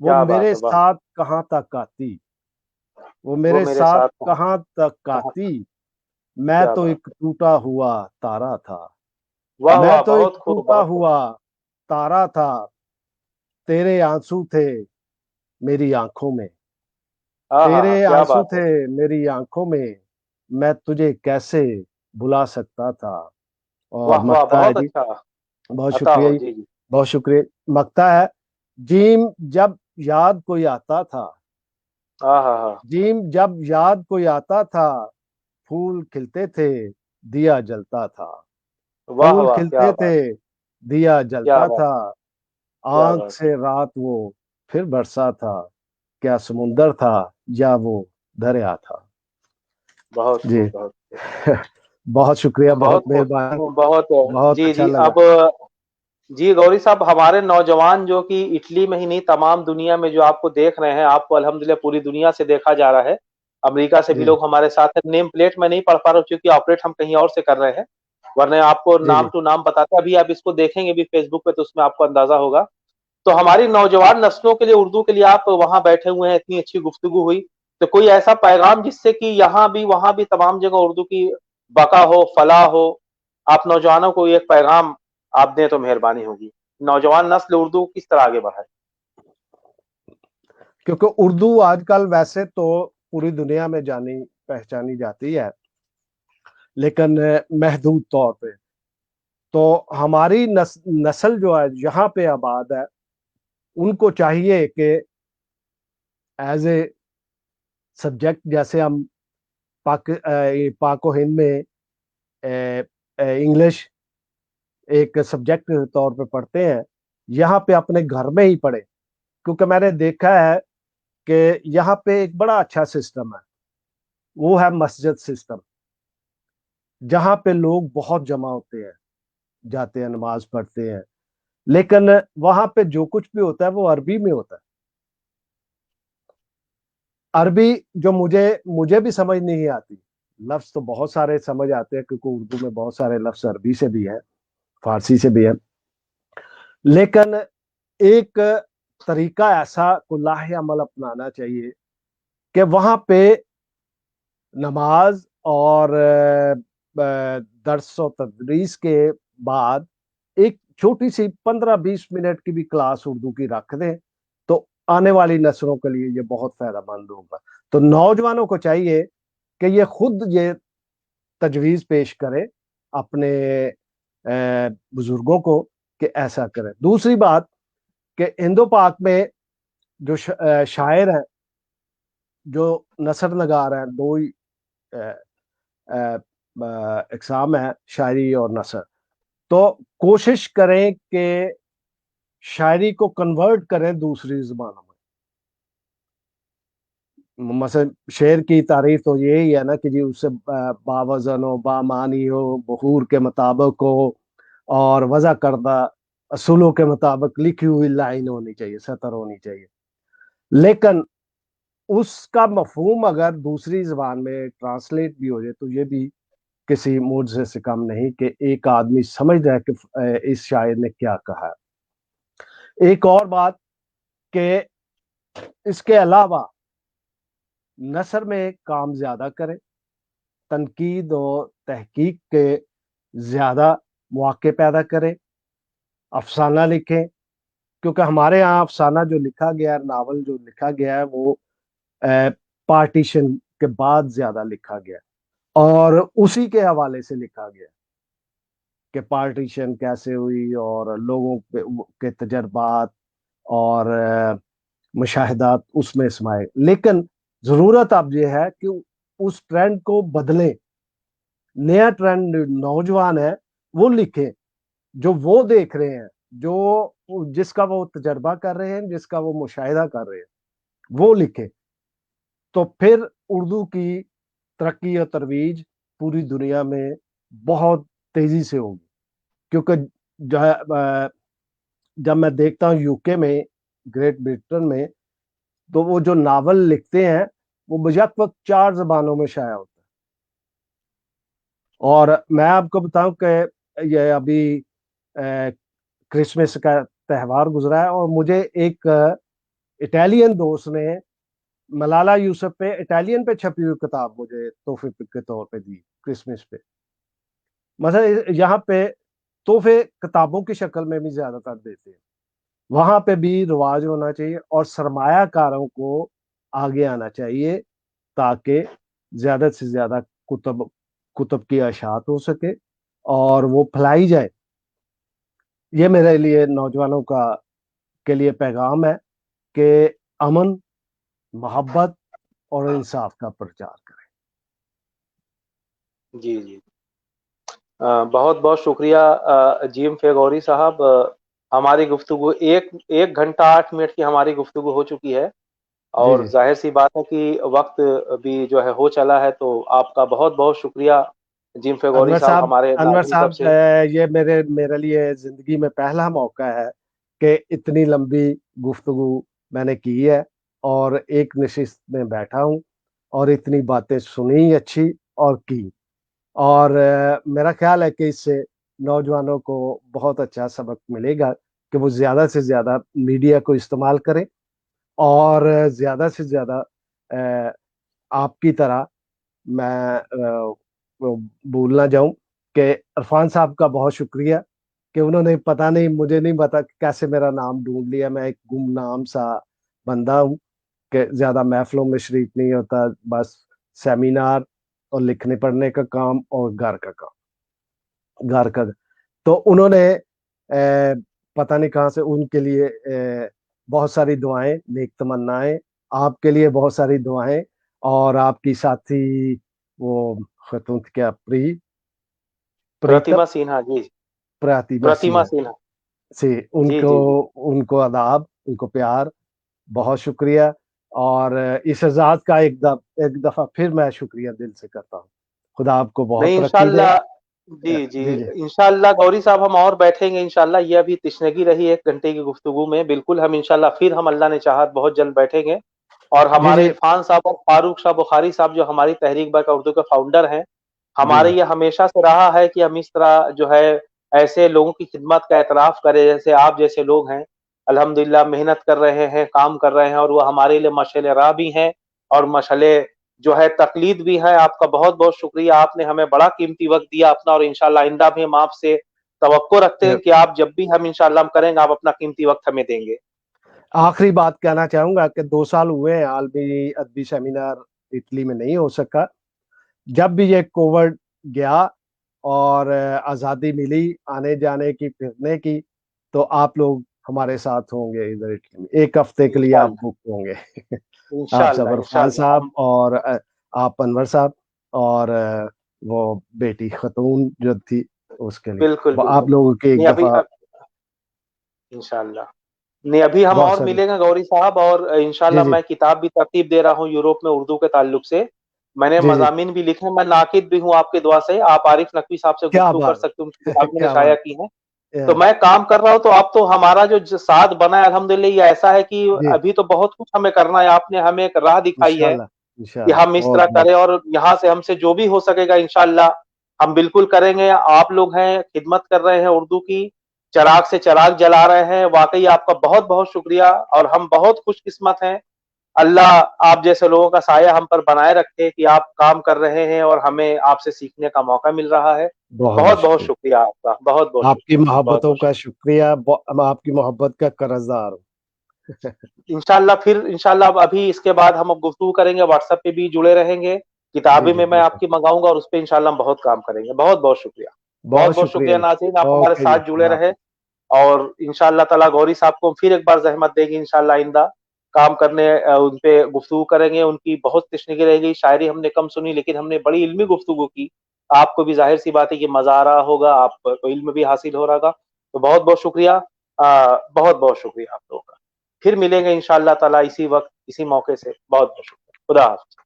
وہ کیا بات میرے ہے، واہ. ساتھ کہاں تک آتی. وہ وہ میرے میرے ساتھ ساتھ کہاں کہاں تک کہاں. آتی. میں کیا تو بات. ایک ٹوٹا ہوا تارا تھا. واہ میں واہ، تو ایک بہت خوب، ٹوٹا بہت خوب. ہوا تارا تھا. تیرے آنسو تھے میری آنکھوں میں. ہاں ہاں تیرے ہاں، کیا آنسو بات ہے. تھے میری آنکھوں میں. میں تجھے کیسے بلا سکتا تھا. اور واہ واہ، مکتا ہے بہت جی. اچھا. بہت عطا شکریہ ہو. جی. جی جی. بہت شکریہ. مکتا ہے. جیم جب یاد کوئی آتا تھا. ہاں ہاں ہاں. جیم جب یاد کوئی آتا تھا. پھول کھلتے تھے دیا جلتا تھا. واہ پھول واہ، کیا کھلتے بات. تھے دیا کیا جلتا بات. تھا. کیا آنکھ بات. سے رات وہ پھر برسا تھا. کیا سمندر تھا یا وہ دریا تھا. بہت جی. خوب، بہت خوب. بہت شکریہ. بہت بہت مہربان. خوب، بہت. بہت جی اچھا جی. لگا. اب جی گوری صاحب، ہمارے نوجوان جو کہ اٹلی میں ہی نہیں، تمام دنیا میں جو آپ کو دیکھ رہے ہیں، آپ کو الحمدللہ پوری دنیا سے دیکھا جا رہا ہے. امریکہ سے بھی جی لوگ ہمارے ساتھ ہیں. نیم پلیٹ میں نہیں پڑھ پا رہا ہوں کیونکہ آپریٹ ہم کہیں اور سے کر رہے ہیں، ورنہ آپ کو جی. جی نام ٹو نام بتاتا. ابھی آپ اس کو دیکھیں گے بھی فیس بک پہ تو اس میں آپ کو اندازہ ہوگا. تو ہماری نوجوان نسلوں کے لیے اردو کے لیے آپ وہاں بیٹھے ہوئے ہیں، اتنی اچھی گفتگو ہوئی. تو کوئی ایسا پیغام جس سے کہ یہاں بھی وہاں بھی تمام جگہ اردو کی بقا ہو، فلاح ہو، آپ نوجوانوں کو ایک پیغام آپ دیں تو مہربانی ہوگی. نوجوان نسل اردو کس طرح آگے بڑھائے. کیونکہ اردو آج کل ویسے تو پوری دنیا میں جانی پہچانی جاتی ہے لیکن محدود طور پہ. تو ہماری نسل جو ہے یہاں پہ آباد ہے، ان کو چاہیے کہ ایز اے سبجیکٹ، جیسے ہم پاک و ہند میں انگلش ایک سبجیکٹ کے طور پہ پڑھتے ہیں، یہاں پہ اپنے گھر میں ہی پڑھے. کیونکہ میں نے دیکھا ہے کہ یہاں پہ ایک بڑا اچھا سسٹم ہے، وہ ہے مسجد سسٹم، جہاں پہ لوگ بہت جمع ہوتے ہیں، جاتے ہیں، نماز پڑھتے ہیں. لیکن وہاں پہ جو کچھ بھی ہوتا ہے وہ عربی میں ہوتا ہے. عربی جو مجھے بھی سمجھ نہیں آتی. لفظ تو بہت سارے سمجھ آتے ہیں کیونکہ اردو میں بہت سارے لفظ عربی سے بھی ہیں، فارسی سے بھی ہیں. لیکن ایک तरीका ऐसा कुल्लाह अमल अपनाना चाहिए कि वहां पे नमाज और दर्स और तदरीस के बाद एक छोटी सी 15-20 मिनट की भी क्लास उर्दू की रख दें, तो आने वाली नस्लों के लिए ये बहुत फायदेमंद होगा। तो नौजवानों को चाहिए कि ये खुद ये तजवीज़ पेश करें अपने बुजुर्गों को कि ऐसा करें। दूसरी बात कि हिंदो पाक में जो शायर हैं, जो नसर नगार हैं, दो ही इकसाम है, शायरी और नसर। तो कोशिश करें कि शायरी को कन्वर्ट करें दूसरी जुबानों में। मसलन शेर की तारीफ तो यही है ना कि जी उससे बावजन हो, बामानी हो, बहूर के मुताबिक हो और वज़ा करदा असूलों के मुताबिक लिखी हुई लाइन होनी चाहिए, सतर होनी चाहिए। लेकिन उसका मफहूम अगर दूसरी ज़बान में ट्रांसलेट भी हो जाए तो ये भी किसी मुआवजे से कम नहीं कि एक आदमी समझ रहा है कि इस शायर ने क्या कहा है। एक और बात कि इसके अलावा नसर में काम ज्यादा करें, तनकीद और तहकीक के ज्यादा मौके पैदा करें, अफसाना लिखें, क्योंकि हमारे यहाँ अफसाना जो लिखा गया है, नावल जो लिखा गया है, वो पार्टीशन के बाद ज्यादा लिखा गया है और उसी के हवाले से लिखा गया कि पार्टीशन कैसे हुई और लोगों के तजर्बात और मुशाहिदात उसमें समाये। लेकिन जरूरत अब यह है कि उस ट्रेंड को बदलें, नया ट्रेंड नौजवान है वो लिखें जो वो देख रहे हैं, जो जिसका वो तजर्बा कर रहे हैं, जिसका वो मुशाहिदा कर रहे हैं, वो लिखें। तो फिर उर्दू की तरक्की और तरवीज पूरी दुनिया में बहुत तेजी से होगी। क्योंकि जब मैं देखता हूँ यूके में, ग्रेट ब्रिटेन में, तो वो जो नावल लिखते हैं वो बजक वक्त 4 जबानों में शाया होता है। और मैं आपको बताऊं कि ये अभी क्रिसमस का त्यौहार गुजरा है और मुझे एक इटालियन दोस्त ने मलाला यूसुफ पे इटालियन पे छपी हुई किताब मुझे तोहफे के तौर पे दी क्रिसमस पे। मतलब यहाँ पे तोहफे किताबों की शक्ल में भी ज्यादातर देते हैं। वहां पे भी रिवाज होना चाहिए और सरमायाकारों को आगे आना चाहिए ताकि ज्यादा से ज्यादा कुतुब कुतुब की अशात हो सके और वो फैलाई जाए। ये मेरे लिए नौजवानों का के लिए पैगाम है कि अमन, मोहब्बत और इंसाफ का प्रचार करें। जी जी, बहुत बहुत शुक्रिया जीएम फैगौरी साहब। हमारी गुफ्तगू एक घंटा 8 मिनट की हमारी गुफ्तगू हो चुकी है जी और जी जाहिर सी बात है कि वक्त भी जो है हो चला है, तो आपका बहुत बहुत शुक्रिया जीएम फैगौरी साहब हमारे अनवर नाज़रीन सब साहब, से। ये मेरे लिए जिंदगी में पहला मौका है कि इतनी लंबी गुफ्तगू मैंने की है और एक नशिस्त में बैठा हूँ और इतनी बातें सुनी अच्छी और की। और मेरा ख्याल है कि इससे नौजवानों को बहुत अच्छा सबक मिलेगा कि वो ज्यादा से ज्यादा मीडिया को इस्तेमाल करें और ज्यादा से ज्यादा आपकी तरह मैं भूल ना जाऊं कि इरफान साहब का बहुत शुक्रिया कि उन्होंने, पता नहीं, मुझे नहीं पता कैसे मेरा नाम ढूंढ लिया। मैं एक गुमनाम सा बंदा हूँ कि ज्यादा महफिलों में शरीक नहीं होता, बस सेमिनार और लिखने पढ़ने का काम और घर का। तो उन्होंने पता नहीं कहाँ से उनके लिए बहुत सारी दुआएं, नेक तमन्नाएं, आपके लिए बहुत सारी दुआएं और आपकी साथी वो खतून क्या प्रीतम प्रतिमा सिन्हा जी। प्रतिभा प्रतिमा सिंह सिन्हा। से, जी उनको जी जी। उनको आदाब, उनको प्यार, बहुत शुक्रिया। और इस एजाज का एक दफा फिर मैं शुक्रिया दिल से करता हूँ। खुदा आपको बहुत नहीं, तरक्की दे। इंशाल्लाह। जी जी, जी जी इंशाल्लाह गौरी साहब हम और बैठेंगे इंशाल्लाह। ये अभी तिश्नगी रही 1 घंटे की गुफ्तगू में, बिल्कुल हम इंशाल्लाह फिर हम अल्लाह ने चाहा बहुत जल्द बैठेंगे। और जी हमारे जी इरफान साहब और फारूक शाह बुखारी साहब जो हमारी तहरीक बरका उर्दू के फाउंडर हैं, जी हमारे ये हमेशा से रहा है कि हम इस तरह जो है ऐसे लोगों की खिदमत का एतराफ करें जैसे आप जैसे लोग हैं। अल्हम्दुलिल्लाह मेहनत कर रहे हैं, काम कर रहे हैं, और वो हमारे लिए मशाल राह भी हैं और मशाल जो है तकलीद भी है। आपका बहुत बहुत शुक्रिया, आपने हमें बड़ा कीमती वक्त दिया अपना, और इंशाल्लाह आइंदा भी हम आपसे तवक्को रखते हैं कि आप जब भी हम इंशाल्लाह हम करेंगे, आप अपना कीमती वक्त हमें देंगे। आखिरी बात कहना चाहूंगा कि 2 साल हुए हैं आलमी अदबी सेमिनार इटली में नहीं हो सका। जब भी ये कोविड गया और आज़ादी मिली आने जाने की फिरने की, तो आप लोग हमारे साथ होंगे इधर इटली में, 1 हफ्ते के लिए आप इंशाल्लाह बुक होंगे। आप इंशाल्लाह ज़फ़र इंशाल्लाह साहब हम और आप अनवर साहब और वो बेटी खतून जो थी उसके लिए बिल्कुल आप बिल्कुल। लोगों की एक नहीं अभी दफा इंशाल्लाह नहीं, अभी हम बहुत और सारी मिलेंगे गौरी साहब, और जी इंशाल्लाह जी मैं किताब भी तरतीब दे रहा हूँ यूरोप में उर्दू के ताल्लुक से। मैंने जी जी मज़ामीन भी लिखे हैं, मैं नाकिद भी हूँ आपकी दुआ से। आप आरिफ नकवी साहब से क्या गुफ्तगू कर बात सकते हो, उनकी है। किताब मैंने क्या शाया बात की है। तो है। मैं काम कर रहा हूँ, तो अब तो हमारा जो साथ बना है अल्हम्दुलिल्लाह, ये ऐसा है कि जी अभी तो बहुत कुछ हमें करना है। आपने हमें एक राह दिखाई है इंशाल्लाह कि इंशाल्लाह हम इस तरह बहुत बहुत करें, और यहाँ से हमसे जो भी हो सकेगा इंशाल्लाह हम बिल्कुल करेंगे। आप लोग हैं, खिदमत कर रहे हैं उर्दू की, चिराग से चिराग जला रहे हैं। वाकई आपका बहुत बहुत शुक्रिया, और हम बहुत खुशकिस्मत हैं। अल्लाह आप जैसे लोगों का साया हम पर बनाए रखे कि आप काम कर रहे हैं और हमें आपसे सीखने का मौका मिल रहा है। बहुत बहुत बहुत बहुत शुक्रिया। शुक्रिया आपका, बहुत बहुत आपकी शुक्रिया, बहुत मोहब्बतों बहुत का शुक्रिया। शुक्रिया, मैं आपकी मोहब्बत का कर्जदार हूँ। इंशाल्लाह फिर इंशाल्लाह अब अभी इसके बाद हम अब गुफ्तगू करेंगे, व्हाट्सएप पे भी जुड़े रहेंगे। जी किताबें जी में मैं बिल्कुल। आपकी मंगाऊंगा, और उस पे इंशाल्लाह हम बहुत काम करेंगे। बहुत बहुत शुक्रिया। बहुत बहुत बहुत शुक्रिया शुक्रिया नाज़रीन, आप हमारे ओके जी साथ जुड़े अल्लाह रहे, हाफिज। और इंशाल्लाह ताला गौरी साहब को फिर एक बार ज़हमत देंगे इंशाल्लाह आइंदा काम करने, उन पे गुफ्तगू करेंगे। उनकी बहुत तशनीकी रहेगी। शायरी हमने कम सुनी, लेकिन हमने बड़ी इल्मी गुफ्तगू की। आपको भी ज़ाहिर सी बात है कि मज़ा आ रहा होगा, आपको इल्म भी हासिल हो रहा होगा। तो बहुत बहुत शुक्रिया, बहुत बहुत शुक्रिया आप लोगों का। फिर मिलेंगे इंशाल्लाह ताला इसी वक्त इसी मौके से। बहुत बहुत शुक्रिया। खुदा हाफ़िज़।